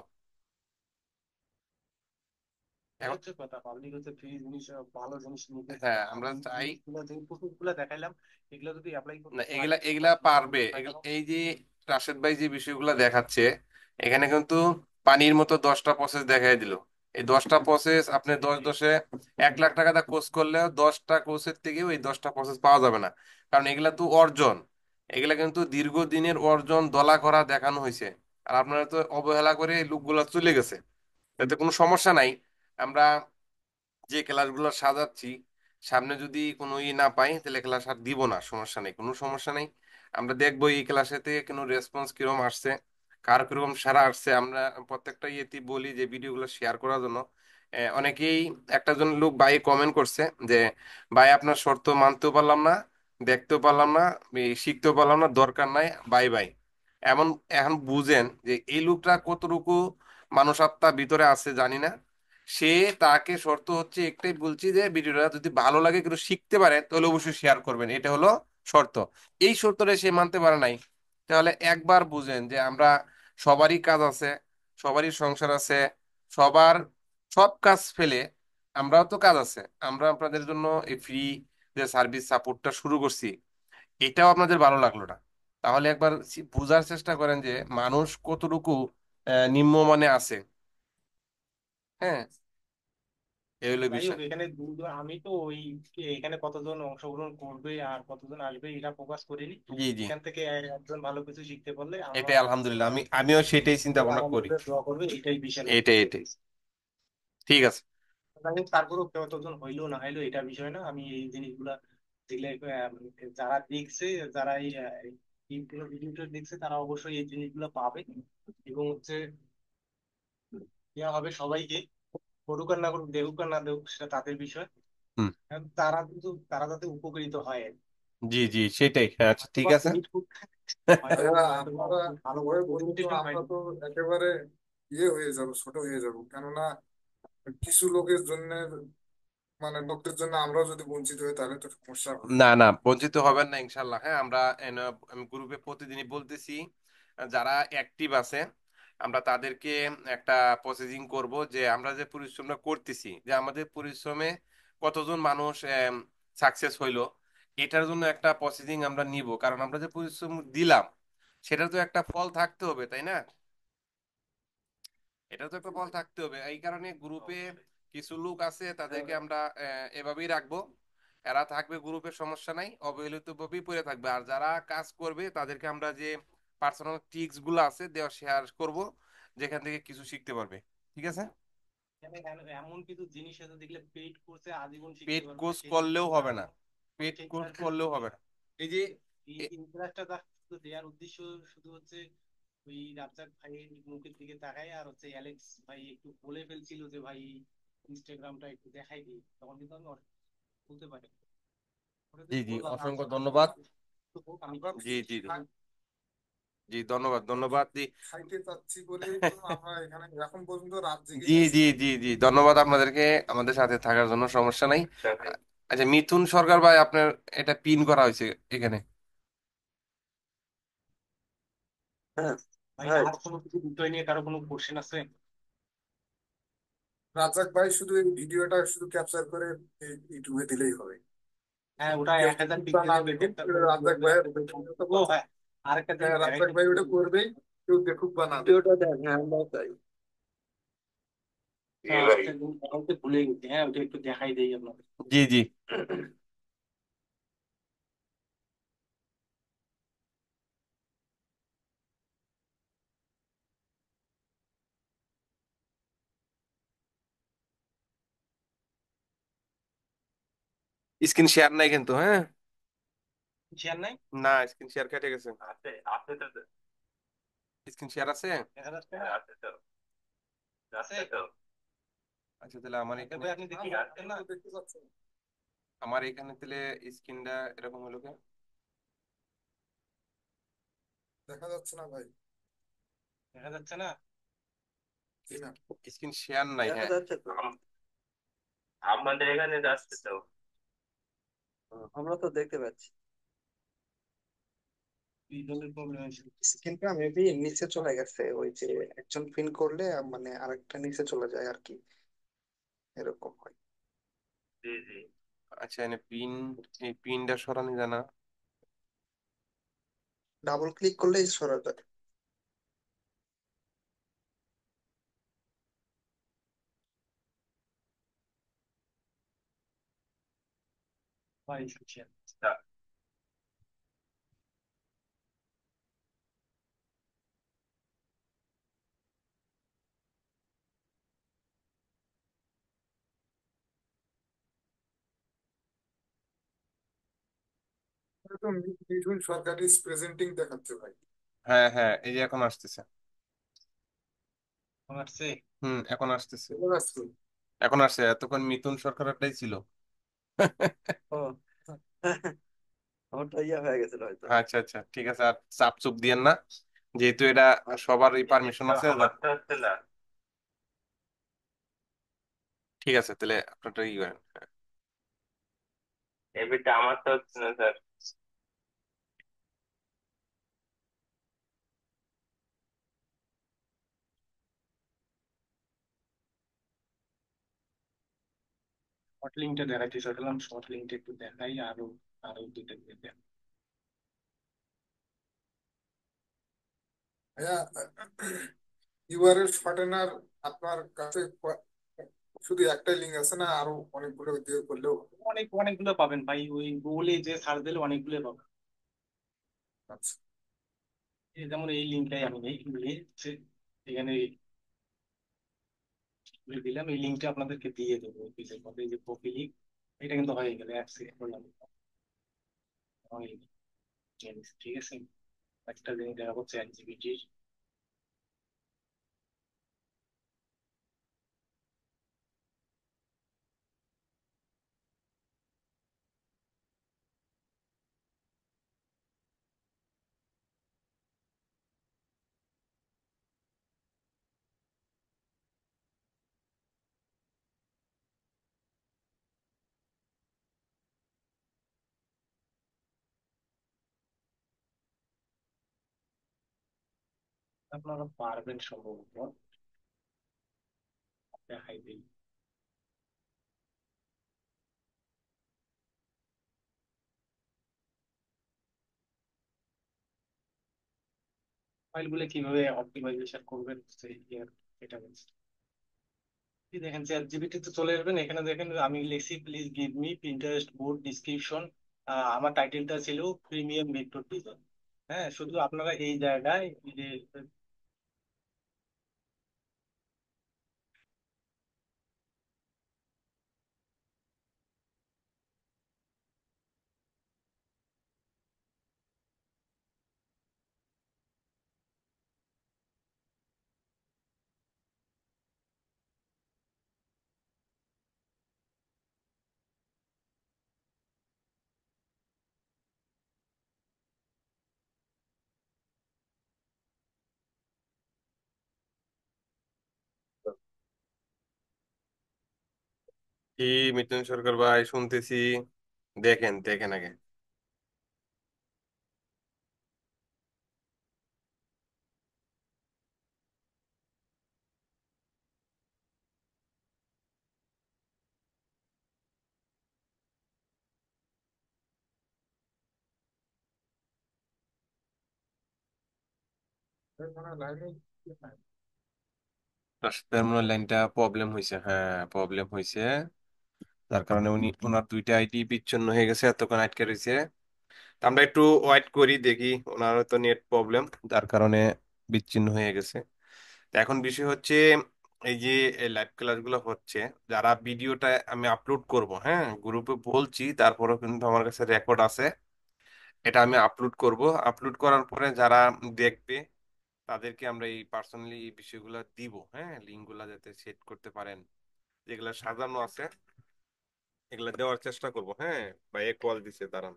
এই এখন হচ্ছে কথা, পাবলিক হচ্ছে ফ্রি জিনিস, ভালো জিনিস নিতে চায়। হ্যাঁ, আমরা আমি চাই। জিনিসগুলো যে প্রুফগুলো দেখাইলাম, এগুলো যদি অ্যাপ্লাই না, করতে পারি এগুলা বা এগুলা পারবে, না কেন। এই যে রাশেদ ভাই যে বিষয়গুলো দেখাচ্ছে, এখানে কিন্তু পানির মতো 10টা প্রসেস দেখাই দিল। এই 10টা প্রসেস আপনি 10 10-এ 1 লাখ টাকা দা কোর্স করলেও 10টা কোর্সের থেকেও এই 10টা প্রসেস পাওয়া যাবে না। কারণ এগুলা তো অর্জন, এগুলা কিন্তু দীর্ঘদিনের অর্জন, দলা করা দেখানো হয়েছে। আর আপনারা তো অবহেলা করে এই লোকগুলা চলে গেছে, এতে কোনো সমস্যা নাই। আমরা যে ক্লাসগুলো সাজাচ্ছি, সামনে যদি কোনো না পাই তাহলে ক্লাস আর দিব না, সমস্যা নেই, কোনো সমস্যা নেই। আমরা দেখবো এই ক্লাসেতে কোনো রেসপন্স কিরকম আসছে, কার কিরকম সারা আসছে। আমরা প্রত্যেকটা ইয়েতে বলি যে ভিডিওগুলো শেয়ার করার জন্য। অনেকেই, একটা জন লোক ভাই কমেন্ট করছে যে ভাই আপনার শর্ত মানতেও পারলাম না, দেখতেও পারলাম না, শিখতেও পারলাম না, দরকার নাই, বাই বাই। এমন, এখন বুঝেন যে এই লোকটা কতটুকু মানুষ আত্মা ভিতরে আছে জানি না। সে, তাকে শর্ত হচ্ছে একটাই বলছি যে ভিডিওটা যদি ভালো লাগে, কিন্তু শিখতে পারে, তাহলে অবশ্যই শেয়ার করবেন, এটা হলো শর্ত। এই শর্তটা সে মানতে পারে নাই। তাহলে একবার বুঝেন যে আমরা, সবারই কাজ আছে, সবারই সংসার আছে, সবার সব কাজ ফেলে আমরাও তো কাজ আছে, আমরা আপনাদের জন্য এই ফ্রি যে সার্ভিস সাপোর্টটা শুরু করছি, এটাও আপনাদের ভালো লাগলো না। তাহলে একবার বোঝার চেষ্টা করেন যে মানুষ কতটুকু নিম্নমানে আছে। হ্যাঁ, এই হলো যাই হোক, বিষয়। এখানে আমি তো ওই এখানে কতজন অংশগ্রহণ করবে আর কতজন আসবে এটা ফোকাস করিনি। জি জি, এখান থেকে একজন ভালো কিছু শিখতে পারলে এটাই আমার আলহামদুলিল্লাহ, আমিও সেটাই চিন্তা আল্লাহ ভাবনা আমার করি। উপরে দোয়া করবে, এটাই বিশাল ব্যাপার। এটাই এটাই, ঠিক আছে। তারপরেও কতজন হইলো না হইলো এটা বিষয় না, আমি এই জিনিসগুলা যেগুলো যারা দেখছে, যারা এই ভিডিওটা দেখছে, তারা অবশ্যই এই জিনিসগুলো পাবে। এবং হচ্ছে দেওয়া হবে সবাইকে, করুক আর না করুক, দেখুক আর না দেখুক, সেটা তাদের বিষয়। হুম। তারা কিন্তু তারা যাতে উপকৃত হয় আর কি। জি জি, সেটাই, হ্যাঁ, আচ্ছা, হয়তো ঠিক বা আছে। পেইড হয়তো ভাইয়া হয়তো বা আপনারা ভালোভাবে ভয় বলুন তো, প্রেজেন্টেশন আমরা হয়নি। তো একেবারে ইয়ে হয়ে যাব, ছোট হয়ে যাব, কেননা কিছু লোকের জন্য, মানে লোকদের জন্য আমরাও যদি বঞ্চিত হই তাহলে তো সমস্যা হবে। না না, বঞ্চিত হবেন না ইনশাল্লাহ। হ্যাঁ, আমরা আমি গ্রুপে প্রতিদিনই বলতেছি, যারা অ্যাক্টিভ আছে আমরা তাদেরকে একটা প্রসেসিং করব, যে আমরা যে পরিশ্রমটা করতেছি, যে আমাদের পরিশ্রমে কতজন মানুষ সাকসেস হইলো, এটার জন্য একটা প্রসেসিং আমরা নিব। কারণ আমরা যে পরিশ্রম দিলাম, সেটার তো একটা ফল থাকতে হবে, তাই না? এটা তো একটা ফল থাকতে হবে। এই কারণে গ্রুপে কিছু লোক আছে, তাদেরকে আমরা এভাবেই রাখবো। এরা থাকবে গ্রুপে, সমস্যা নাই, অবহেলিত ভাবেই পড়ে থাকবে। আর যারা কাজ করবে তাদেরকে আমরা যে পার্সোনাল টিপস গুলো আছে দেওয়া শেয়ার করব, যেখান থেকে কিছু শিখতে পারবে। ঠিক আছে। এখানে এমন কিছু জিনিস আছে যেগুলো পেইড কোর্সে আজীবন শিখতে পেড পারবে না, কোর্স সেই করলেও জিনিসগুলো হবে না, আমি পেড সেই কোর্স ক্লাসটা করলেও দিচ্ছি। হবে না। এই যে এই এ- ক্লাসটা শুধু দেওয়ার উদ্দেশ্য শুধু হচ্ছে ওই রাজ্জাক ভাইয়ের মুখের দিকে তাকাই, আর হচ্ছে অ্যালেক্স ভাই একটু বলে ফেলছিল যে ভাই ইনস্টাগ্রামটা একটু দেখাই দিই, তখন কিন্তু আমি বলতে পারি। ওটা জি যদি জি, বললাম অসংখ্য আচ্ছা ধন্যবাদ। তো হোক, আমি আমরা জি জি জি খা- জি, ধন্যবাদ ধন্যবাদ জি। খাইতে চাচ্ছি বলেই তো আমরা এখানে এখন পর্যন্ত রাত জি জেগেই আছি। জি জি জি, ধন্যবাদ আপনাদেরকে আমাদের সাথে থাকার জন্য, সমস্যা নাই। আচ্ছা, মিথুন সরকার ভাই, আপনার এটা পিন করা হয়েছে এখানে। হ্যাঁ ভাই, আর কোনো কিছু বিষয় নিয়ে কারো কোনো কোশ্চেন আছে? রাজাক ভাই শুধু এই ভিডিওটা শুধু ক্যাপচার করে ইউটিউবে দিলেই হবে। হ্যাঁ, ওটা কেউ 1,000 দেখুক বা না পিক্সেলের দেখুক, একটা করে রাজাক করবে, ভাইয়ের আর ভিডিওটা ও হ্যাঁ, আরেকটা জিনিস হ্যাঁ, রাজাক দেখাইতে ভাই ওটা ভুলে গেছি। করবেই, কেউ দেখুক বা না দেখুক। ভিডিওটা দেখ, হ্যাঁ আমরাও তাই। আরেকটা জিনিস দেখাইতে ভুলে গেছি, হ্যাঁ ওটা একটু দেখাই দেই আপনাদের। জি জি, স্ক্রিন শেয়ার নাই কিন্তু, হ্যাঁ। শেয়ার নাই? না, স্ক্রিন শেয়ার কেটে গেছে। আছে, আছে তো, স্ক্রিন শেয়ার আছে। দেখা যাচ্ছে না? আছে তো, আছে তো। আচ্ছা, তাহলে আমার আচ্ছা এখানে, ভাই, আপনি দেখতে পাচ্ছেন না? দেখতে পাচ্ছেন? আমার এখানে তাহলে স্ক্রিনটা এরকম হলো কেন? দেখা যাচ্ছে না ভাই? দেখা যাচ্ছে না? জি না। স্ক্রিন শেয়ার নাই, দেখা হ্যাঁ। যাচ্ছে তো, আমাদের এখানে যাচ্ছে তো, আমরা তো দেখতে পাচ্ছি। এই ধরনের প্রবলেম হয়েছে। স্ক্রিনটা মেবি নিচে চলে গেছে, ওই যে একজন পিন করলে মানে আরেকটা নিচে চলে যায় আর কি, এরকম হয়। জি জি। আচ্ছা, এনে পিন, এই পিনটা সরানো যায় না? ডাবল ক্লিক করলেই সরা যায়। ভাই সুখের। এটা তো মিঠুন সরকার ইজ প্রেজেন্টিং দেখাচ্ছে ভাই। হ্যাঁ হ্যাঁ, এই যে এখন আসতেছে। আমার সে এখন আসতেছে। এবার আসছে। এখন আসছে, এতক্ষণ মিথুন সরকারটাই ছিল। ও ওটা ইয়া হয়ে গেছিল হয়তো। আচ্ছা আচ্ছা, ঠিক আছে, আর চাপ চুপ দিয়েন না, যেহেতু এটা সবারই পারমিশন আছে। আমারটা হচ্ছে না। ঠিক আছে, তাহলে আপনারটা ই করেন। এবিটা আমারটা হচ্ছে না স্যার। শর্ট লিঙ্কটা দেখাইতে চাইছিলাম, শর্ট লিঙ্কটা একটু দেখাই, আরো আরো দুইটা দিয়ে দেন। ভাইয়া, ইউআরএল শর্টেনার আপনার কাছে শুধু একটাই লিঙ্ক আছে না আরো অনেকগুলো দিয়ে করলেও? অনেকগুলো পাবেন ভাই, ওই গুগলে যে সার্চ দিলে অনেকগুলো পাবেন। আচ্ছা। এই যেমন এই লিঙ্কটাই আমি নেই নিয়ে এখানে খুলে দিলাম, এই লিঙ্কটা আপনাদেরকে দিয়ে দেবো অফিসের মধ্যে, এই যে কপি লিঙ্ক। এটা কিন্তু হয়ে গেলে 1 সেকেন্ড করলাম, হয়ে গেল। ঠিক আছে, একটা জিনিস দেখাবো চ্যাট জিপিটির। আপনারা পারবেন সম্ভবত, দেখাই দিই। ফাইলগুলো কিভাবে অপটিমাইজেশন করবেন এটা বলছি। এই দেখেন চ্যাট জিপিটি তে চলে আসবেন, এখানে দেখেন আমি লিখছি please give me Pinterest board description. আমার টাইটেলটা ছিল প্রিমিয়াম ভেক্টর ডিজাইন। হ্যাঁ, শুধু আপনারা এই জায়গায় এই যে কি মিথুন সরকার ভাই, শুনতেছি, দেখেন দেখেন আগে। লাইনে টার্মিনাল লাইনটা প্রবলেম হয়েছে, হ্যাঁ প্রবলেম হয়েছে, যার কারণে ওনার দুইটা আইডি বিচ্ছিন্ন হয়ে গেছে, এতক্ষণ আটকে রয়েছে। তা আমরা একটু ওয়েট করি, দেখি, ওনার তো নেট প্রবলেম, যার কারণে বিচ্ছিন্ন হয়ে গেছে। তো এখন বিষয় হচ্ছে, এই যে লাইভ ক্লাসগুলো হচ্ছে, যারা ভিডিওটা আমি আপলোড করব, হ্যাঁ গ্রুপে বলছি, তারপরেও কিন্তু আমার কাছে রেকর্ড আছে, এটা আমি আপলোড করব। আপলোড করার পরে যারা দেখবে তাদেরকে আমরা এই পার্সোনালি এই বিষয়গুলো দিব, হ্যাঁ লিঙ্কগুলো যাতে সেট করতে পারেন, যেগুলো সাজানো আছে এগুলো দেওয়ার চেষ্টা করব। হ্যাঁ, বা এ কল দিছে, দাঁড়ান।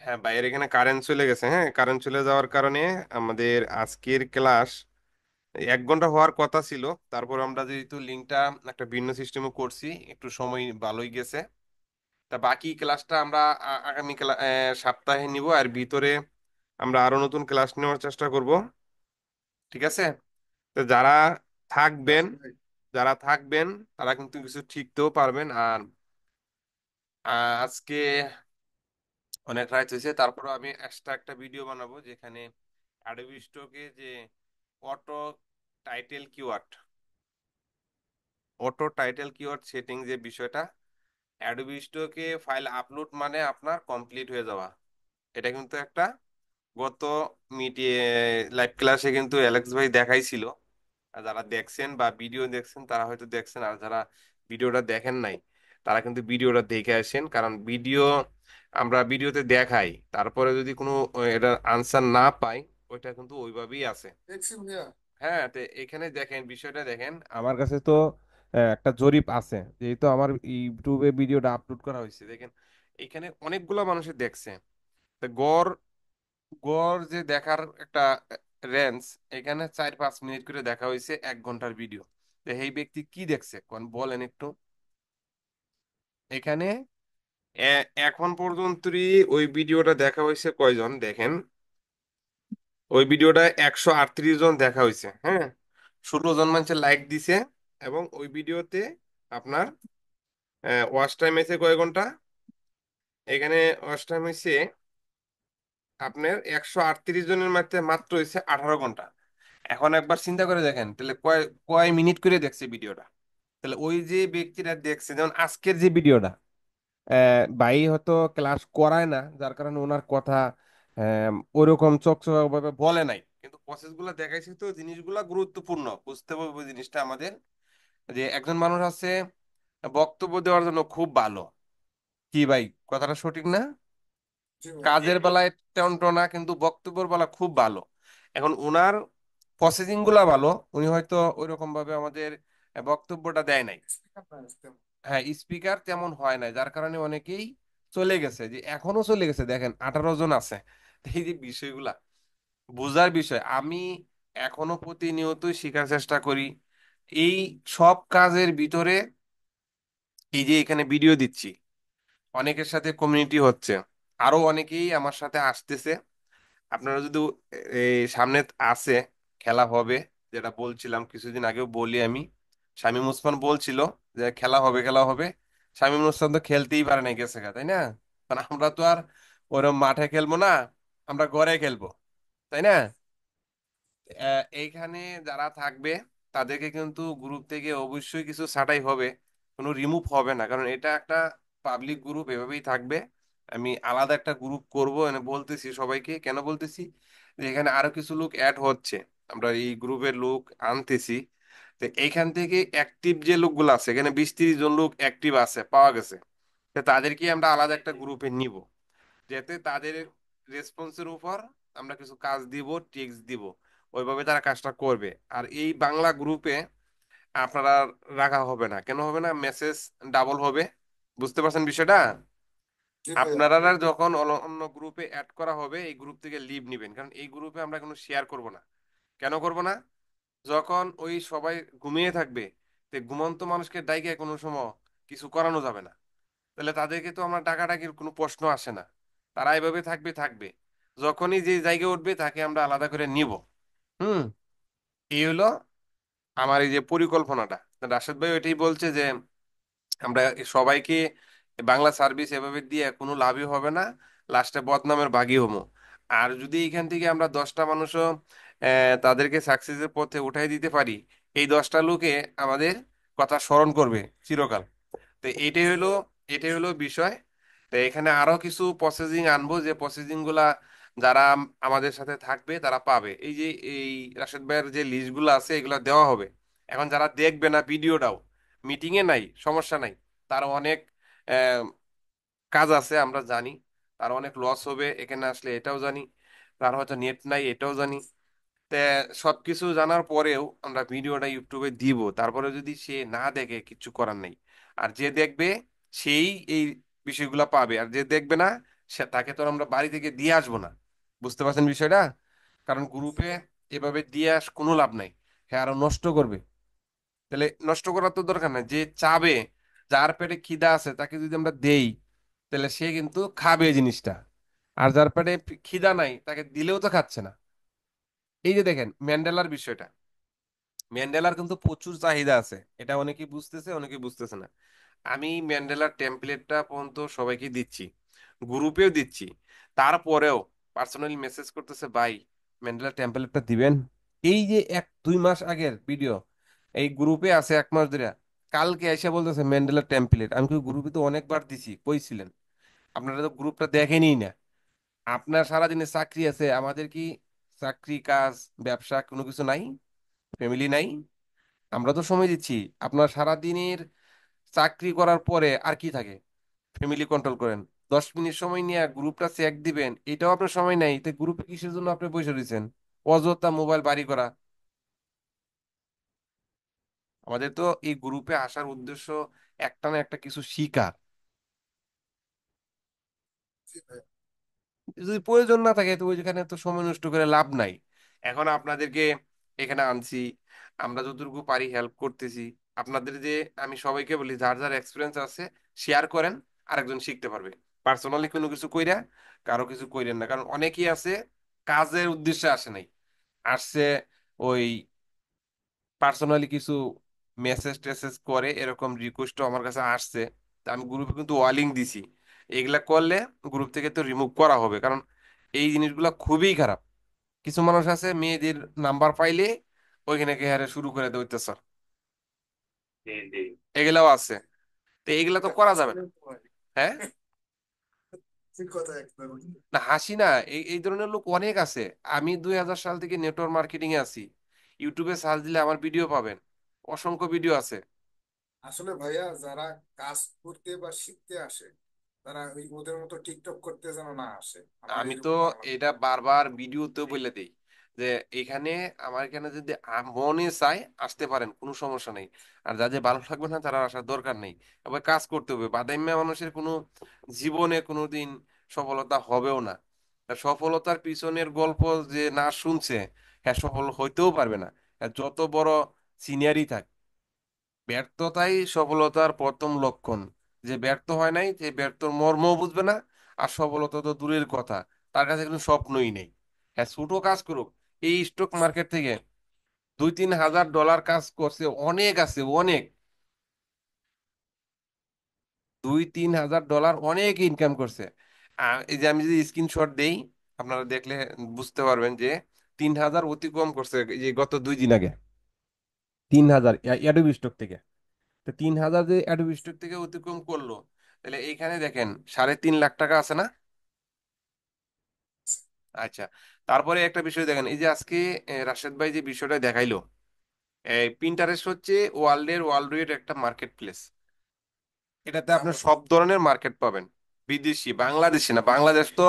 হ্যাঁ, বাইরে এখানে কারেন্ট চলে গেছে। হ্যাঁ, কারেন্ট চলে যাওয়ার কারণে আমাদের আজকের ক্লাস 1 ঘন্টা হওয়ার কথা ছিল। তারপর আমরা যেহেতু লিঙ্কটা একটা ভিন্ন সিস্টেমে করছি, একটু সময় ভালোই গেছে। তা বাকি ক্লাসটা আমরা আগামী সপ্তাহে নিব, আর ভিতরে আমরা আরো নতুন ক্লাস নেওয়ার চেষ্টা করব। ঠিক আছে? তো থাকবেন আচ্ছা ভাই। যারা থাকবেন তারা কিন্তু কিছু শিখতেও পারবেন। আর আজকে অনেক রাইট হয়েছে, তারপর আমি এক্সট্রা একটা ভিডিও বানাবো যেখানে অ্যাডোবি স্টকে যে auto title keyword auto title keyword setting যে বিষয়টা, অ্যাডোবি স্টকে ফাইল আপলোড মানে আপনার কমপ্লিট হয়ে যাওয়া। এটা কিন্তু একটা গত মিটিয়ে লাইভ ক্লাসে কিন্তু অ্যালেক্স ভাই দেখাইছিল। আর যারা দেখছেন বা ভিডিও দেখছেন তারা হয়তো দেখছেন, আর যারা ভিডিওটা দেখেন নাই তারা কিন্তু ভিডিওটা দেখে আসেন। কারণ আমরা ভিডিওতে দেখাই, তারপরে যদি কোনো এটার আনসার না পাই, ওইটা কিন্তু ওইভাবেই আছে। দেখছি ভাইয়া। হ্যাঁ, তো এখানে দেখেন, বিষয়টা দেখেন, আমার কাছে তো একটা জরিপ আছে, যেহেতু আমার ইউটিউবে ভিডিওটা আপলোড করা হয়েছে। দেখেন এখানে অনেকগুলো মানুষের দেখছে। তো গড় গড় যে দেখার একটা রেঞ্জ, এখানে 4-5 মিনিট করে দেখা হয়েছে 1 ঘন্টার ভিডিও। তো এই ব্যক্তি কি দেখছে কোন বলেন একটু। এখানে এখন পর্যন্তই ওই ভিডিওটা দেখা হয়েছে কয়জন দেখেন। ওই ভিডিওটা 138 জন দেখা হয়েছে। হ্যাঁ, 16 জন মানুষের লাইক দিছে। এবং ওই ভিডিওতে আপনার ওয়াচ টাইম হয়েছে কয় ঘন্টা। এখানে ওয়াচ টাইম হয়েছে আপনার 138 জনের মধ্যে মাত্র হয়েছে 18 ঘন্টা। এখন একবার চিন্তা করে দেখেন তাহলে কয় কয় মিনিট করে দেখছে ভিডিওটা। তাহলে ওই যে ব্যক্তিরা দেখছে, যেমন আজকের যে ভিডিওটা, ভাই হয়তো ক্লাস করায় না, যার কারণে ওনার কথা ওইরকম চকচকে ভাবে বলে নাই, কিন্তু প্রসেস গুলা দেখাইছে। তো জিনিসগুলা গুরুত্বপূর্ণ, বুঝতে হবে ওই জিনিসটা আমাদের, যে একজন মানুষ আছে বক্তব্য দেওয়ার জন্য খুব ভালো। কি ভাই, কথাটা সঠিক না? জি ভাই। কাজের বেলায় টনটনা, কিন্তু বক্তব্যের বেলা খুব ভালো। এখন উনার প্রসেসিং গুলা ভালো, উনি হয়তো ওইরকম ভাবে আমাদের বক্তব্যটা দেয় নাই। স্পিকার না আসতে। হ্যাঁ, স্পিকার তেমন হয় না, যার কারণে অনেকেই চলে গেছে, যে এখনো চলে গেছে। দেখেন 18 জন আছে। তো এই যে বিষয়গুলা বোঝার বিষয়, আমি এখনো প্রতিনিয়তই শেখার চেষ্টা করি। এই সব কাজের ভিতরে এই যে এখানে ভিডিও দিচ্ছি, অনেকের সাথে কমিউনিটি হচ্ছে, আরো অনেকেই আমার সাথে আসতেছে। আপনারা যদি এই সামনে আছে, খেলা হবে, যেটা বলছিলাম কিছুদিন আগেও বলি আমি, শামীম ওসমান বলছিল যে খেলা হবে খেলা হবে। শামীম ওসমান তো খেলতেই পারে না, গেছে গা, তাই না? কারণ আমরা তো আর ওরম মাঠে খেলবো না, আমরা ঘরে খেলবো, তাই না? এইখানে যারা থাকবে তাদেরকে কিন্তু গ্রুপ থেকে অবশ্যই কিছু ছাঁটাই হবে, কোনো রিমুভ হবে না, কারণ এটা একটা পাবলিক গ্রুপ, এভাবেই থাকবে। আমি আলাদা একটা গ্রুপ করব এনে বলতেছি সবাইকে, কেন বলতেছি, যে এখানে আরো কিছু লোক অ্যাড হচ্ছে, আমরা এই গ্রুপের লোক আনতেছি। তো এইখান থেকে অ্যাক্টিভ যে লোকগুলো আছে, এখানে 20-30 জন লোক অ্যাক্টিভ আছে পাওয়া গেছে। তো তাদেরকে আমরা আলাদা একটা গ্রুপে নিব, যাতে তাদের রেসপন্সের উপর আমরা কিছু কাজ দিব, টিপস দিব, ওইভাবে তারা কাজটা করবে। আর এই বাংলা গ্রুপে আপনারা রাখা হবে না, কেন হবে না, মেসেজ ডাবল হবে। বুঝতে পারছেন বিষয়টা? জি ভাইয়া। আপনারা যখন অন্য গ্রুপে অ্যাড করা হবে, এই গ্রুপ থেকে লিভ নিবেন, কারণ এই গ্রুপে আমরা কোনো শেয়ার করব না। কেন করব না? যখন ওই সবাই ঘুমিয়ে থাকবে, তে ঘুমন্ত মানুষকে ডাইকে কোনো সময় কিছু করানো যাবে না। তাহলে তাদেরকে তো আমরা ডাকাডাকির কোনো প্রশ্ন আসে না, তারা এভাবে থাকবে থাকবে। যখনই যে জায়গায় উঠবে তাকে আমরা আলাদা করে নিব। হুম, এই হলো আমার এই যে পরিকল্পনাটা। রাশেদ ভাই ওইটাই বলছে যে আমরা সবাইকে বাংলা সার্ভিস এভাবে দিয়ে কোনো লাভই হবে না, লাস্টে বদনামের ভাগী হবো। আর যদি এখান থেকে আমরা 10টা মানুষও তাদেরকে সাকসেসের পথে উঠাই দিতে পারি, এই 10টা লোকে আমাদের কথা স্মরণ করবে চিরকাল। তো এটাই হলো বিষয়। তো এখানে আরো কিছু প্রসেসিং আনবো, যে প্রসেসিং গুলা যারা আমাদের সাথে থাকবে তারা পাবে। এই যে এই রাশেদ ভাইয়ের যে লিস্ট গুলো আছে এগুলো দেওয়া হবে। এখন যারা দেখবে না ভিডিওটাও, মিটিং এ নাই, সমস্যা নাই, তার অনেক আহ, কাজ আছে আমরা জানি, তার অনেক লস হবে এখানে আসলে এটাও জানি, তার হয়তো নেট নাই এটাও জানি। তে সবকিছু জানার পরেও আমরা ভিডিওটা ইউটিউবে দিব, তারপরে যদি সে না দেখে কিচ্ছু করার নেই। আর যে দেখবে সেই এই বিষয়গুলো পাবে, আর যে দেখবে না সে তাকে তো আর আমরা বাড়ি থেকে দিয়ে আসবো না। বুঝতে পারছেন বিষয়টা? কারণ গ্রুপে এভাবে দিয়ে কোনো লাভ নাই, হ্যাঁ আরো নষ্ট করবে। তাহলে নষ্ট করার তো দরকার নাই, যে চাবে, যার পেটে খিদা আছে তাকে যদি আমরা দেই, তাহলে সে কিন্তু খাবে এই জিনিসটা। আর যার পেটে খিদা নাই তাকে দিলেও তো খাচ্ছে না। এই যে দেখেন ম্যান্ডেলার বিষয়টা, ম্যান্ডেলার কিন্তু প্রচুর চাহিদা আছে, এটা অনেকেই বুঝতেছে অনেকেই বুঝতেছে না। আমি ম্যান্ডেলার টেমপ্লেটটা পর্যন্ত সবাইকে দিচ্ছি, গ্রুপেও দিচ্ছি, তারপরেও পার্সোনালি মেসেজ করতেছে, ভাই ম্যান্ডেলার টেমপ্লেটটা দিবেন। এই যে 1-2 মাস আগের ভিডিও, এই গ্রুপে আছে 1 মাস ধরে, কালকে এসে বলতেছে ম্যান্ডেলার টেমপ্লেট। আমি কি গ্রুপে তো অনেকবার দিছি, কইছিলেন? আপনারা তো গ্রুপটা দেখেনি না। আপনার সারাদিনে চাকরি আছে, আমাদের কি চাকরি, কাজ, ব্যবসা কোনো কিছু নাই? ফ্যামিলি নাই? আমরা তো সময় দিচ্ছি। আপনার সারাদিনের চাকরি করার পরে আর কি থাকে? ফ্যামিলি কন্ট্রোল করেন, 10 মিনিট সময় নিয়ে গ্রুপটা চেক দিবেন, এটাও আপনার সময় নাই, তো গ্রুপে কিসের জন্য আপনি বসে রয়েছেন? অযথা মোবাইল বাড়ি করা। আমাদের তো এই গ্রুপে আসার উদ্দেশ্য একটা না একটা কিছু শিখা। জি ভাই। যদি প্রয়োজন না থাকে তো ওইখানে তো সময় নষ্ট করে লাভ নাই। এখন আপনাদেরকে এখানে আনছি, আমরা যতটুকু পারি হেল্প করতেছি আপনাদের। যে আমি সবাইকে বলি, যার যার এক্সপিরিয়েন্স আছে শেয়ার করেন, আরেকজন শিখতে পারবে। পার্সোনালি কোনো কিছু কইরা কারো কিছু কইরেন না, কারণ অনেকেই আছে কাজের উদ্দেশ্যে আসে নাই, আসছে ওই পার্সোনালি কিছু মেসেজ টেসেজ করে, এরকম রিকোয়েস্টও আমার কাছে আসছে। তা আমি গ্রুপে কিন্তু ওয়ার্নিং দিছি, এগুলা করলে গ্রুপ থেকে তো রিমুভ করা হবে, কারণ এই জিনিসগুলো খুবই খারাপ। কিছু মানুষ আছে মেয়েদের নাম্বার পাইলে ওইখানে হারে শুরু করে দেয় অত্যাচার, এগুলাও আছে। তো এগুলা তো করা যাবে না। হাসিলেন তো ভাই। হ্যাঁ, ঠিক কথা একদম। না হাসি না, এই এই ধরনের লোক অনেক আছে। আমি 2000 সাল থেকে নেটওয়ার্ক মার্কেটিং এ আছি, ইউটিউবে সার্চ দিলে আমার ভিডিও পাবেন, অসংখ্য ভিডিও আছে। আসলে ভাইয়া যারা কাজ করতে বা শিখতে আসে, তারা ওই ওদের মতো টিকটক করতে যেন না আসে, আমার আমি তো এরকম ধারণা। এটা বারবার ভিডিওতেও বলে দিই, যে এখানে, আমার এখানে যদি মনে চায় আসতে পারেন, কোনো সমস্যা নেই। আর যাদের ভালো লাগবে না তারা আসার দরকার নেই। এবার কাজ করতে হবে, বাদাইম্যা মানুষের কোনো জীবনে কোনোদিন সফলতা হবেও না। আর সফলতার পিছনের গল্প যে না শুনছে, হ্যাঁ সফল হইতেও পারবে না। আর যত বড় সিনিয়রই থাক, ব্যর্থতাই সফলতার প্রথম লক্ষণ। যে ব্যর্থ হয় নাই, যে ব্যর্থর মর্ম বুঝবে না। আর সফলতা তো দূরের কথা, তার কাছে কোনো স্বপ্নই নেই। হ্যাঁ ছোট কাজ করুক, এই স্টক মার্কেট থেকে 2-3 হাজার ডলার কাজ করছে অনেক আছে, অনেক। 2-3 হাজার ডলার অনেক ইনকাম করছে। এই যে আমি যদি স্ক্রিনশট দেই, আপনারা দেখলে বুঝতে পারবেন যে 3,000 অতিক্রম করছে এই যে গত 2 দিন আগে। 3,000 অ্যাডোবি স্টক থেকে। তো 3,000 যে অ্যাডোবি স্টক থেকে অতিক্রম করলো, তাহলে এইখানে দেখেন 3.5 লাখ টাকা আছে না? আচ্ছা, তারপরে একটা বিষয় দেখেন, এই যে আজকে রাশেদ ভাই যে বিষয়টা দেখাইলো, এই পিন্টারেস্ট হচ্ছে ওয়ার্ল্ড এর একটা মার্কেট প্লেস। এটাতে হ্যাঁ আপনি ভাই। সব ধরনের মার্কেট পাবেন, বিদেশি বাংলাদেশি না। বাংলাদেশ তো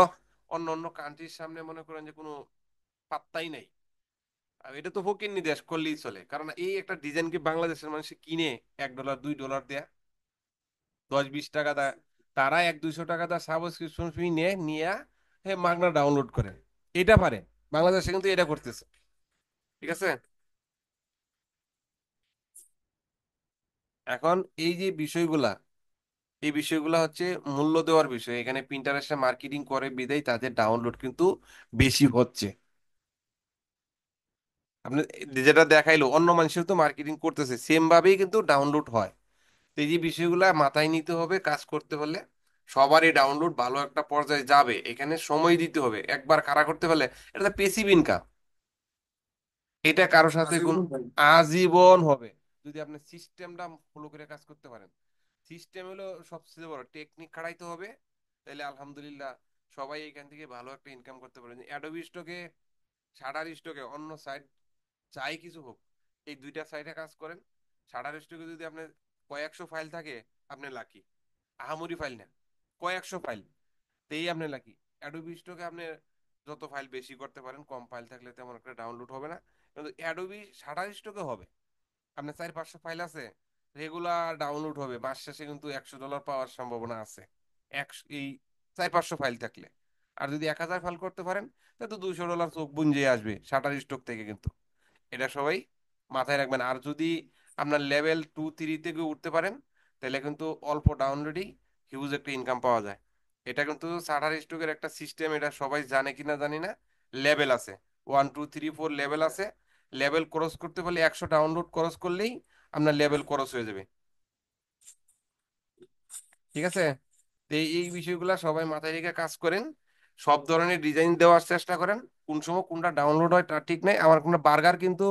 অন্য অন্য কান্ট্রির সামনে মনে করেন যে কোনো পাত্তাই নাই। আর এটা তো ফকিন্নি দেশ করলেই চলে, কারণ এই একটা ডিজাইন কি বাংলাদেশের মানুষ কিনে $1-2 দেয়া, 10-20 টাকা দেয়। তারা 100-200 টাকা দা সাবস্ক্রিপশন ফি নিয়ে নিয়ে হে মাগনা ডাউনলোড করে। এটা পারে, বাংলাদেশে কিন্তু এটা করতেছে। ঠিক আছে। এখন এই যে বিষয়গুলা, এই বিষয়গুলা হচ্ছে মূল্য দেওয়ার বিষয়। এখানে প্রিন্টারেস্টে মার্কেটিং করে বিদায় তাদের ডাউনলোড কিন্তু বেশি হচ্ছে। আপনি যেটা দেখাইলো, অন্য মানুষের তো মার্কেটিং করতেছে সেম ভাবেই কিন্তু ডাউনলোড হয়। তো এই যে বিষয়গুলা মাথায় নিতে হবে কাজ করতে হলে। সবারই ডাউনলোড ভালো একটা পর্যায়ে যাবে, এখানে সময় দিতে হবে। একবার খাড়া করতে পারলে এটা প্যাসিভ ইনকাম, এটা কারোর সাথে কোন আজীবন ভাই। আজীবন হবে, যদি আপনি সিস্টেমটা ফলো করে কাজ করতে পারেন। সিস্টেম হলো সবচেয়ে বড়, টেকনিক খাড়াইতে হবে। তাহলে আলহামদুলিল্লাহ সবাই এখান থেকে ভালো একটা ইনকাম করতে পারেন। অ্যাডোবি স্টকে, শাটার স্টকে, অন্য সাইট চাই কিছু হোক, এই দুইটা সাইটে কাজ করেন। শাটার স্টকে যদি আপনার কয়েকশো ফাইল থাকে, আপনি লাকি। আহামরি ফাইল না, কয়েকশো ফাইল, তেই আপনি লাকি। অ্যাডোবি স্টকে আপনি যত ফাইল বেশি করতে পারেন, কম ফাইল থাকলে তেমন একটা ডাউনলোড হবে না। কিন্তু অ্যাডোবি শাটার স্টকে হবে, আপনার 400-500 ফাইল আছে, রেগুলার ডাউনলোড হবে, মাস শেষে কিন্তু $100 পাওয়ার সম্ভাবনা আছে। একশো এই $400-500 ফাইল থাকলে। আর যদি 1,000 ফাইল করতে পারেন, তাহলে তো $200 চোখ বুঞ্জে আসবে শাটার স্টক থেকে কিন্তু। এটা সবাই মাথায় রাখবেন। আর যদি আপনার লেভেল 2-3 থেকে উঠতে পারেন, তাহলে কিন্তু অল্প ডাউনলোডেই হিউজ একটা ইনকাম পাওয়া যায়। এটা কিন্তু শাটার স্টকের একটা সিস্টেম, এটা সবাই জানে কিনা জানি না। লেভেল আছে, 1 2 3 4 লেভেল আছে। লেভেল ক্রস করতে পারলে 100 ডাউনলোড ক্রস করলেই আপনার লেভেল ক্রস হয়ে যাবে। ঠিক আছে? তো এই বিষয়গুলো সবাই মাথায় রেখে কাজ করেন। সব ধরনের ডিজাইন দেওয়ার চেষ্টা করেন। কোন সময় কোনটা ডাউনলোড হয় তা ঠিক নাই। আমার কোনো বার্গার কিন্তু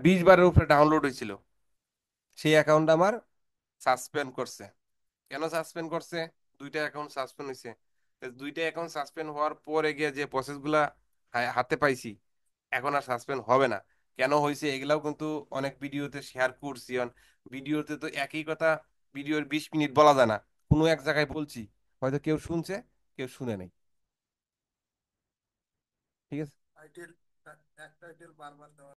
20 বারের উপরে ডাউনলোড হয়েছিল। সেই অ্যাকাউন্ট আমার সাসপেন্ড করছে। কেন সাসপেন্ড করছে? দুইটা অ্যাকাউন্ট সাসপেন্ড হয়েছে। তো দুইটা অ্যাকাউন্ট সাসপেন্ড হওয়ার পরে গিয়ে যে প্রসেসগুলা হাতে পাইছি, এখন আর সাসপেন্ড হবে না। কেন হয়েছে এগুলাও কিন্তু অনেক ভিডিওতে শেয়ার করছি। ভিডিওতে তো একই কথা ভিডিওর 20 মিনিট বলা যায় না, কোনো এক জায়গায় বলছি, হয়তো কেউ শুনছে, কেউ শুনে নাই। ঠিক আছে। টাইটেল, এক টাইটেল বারবার দেওয়া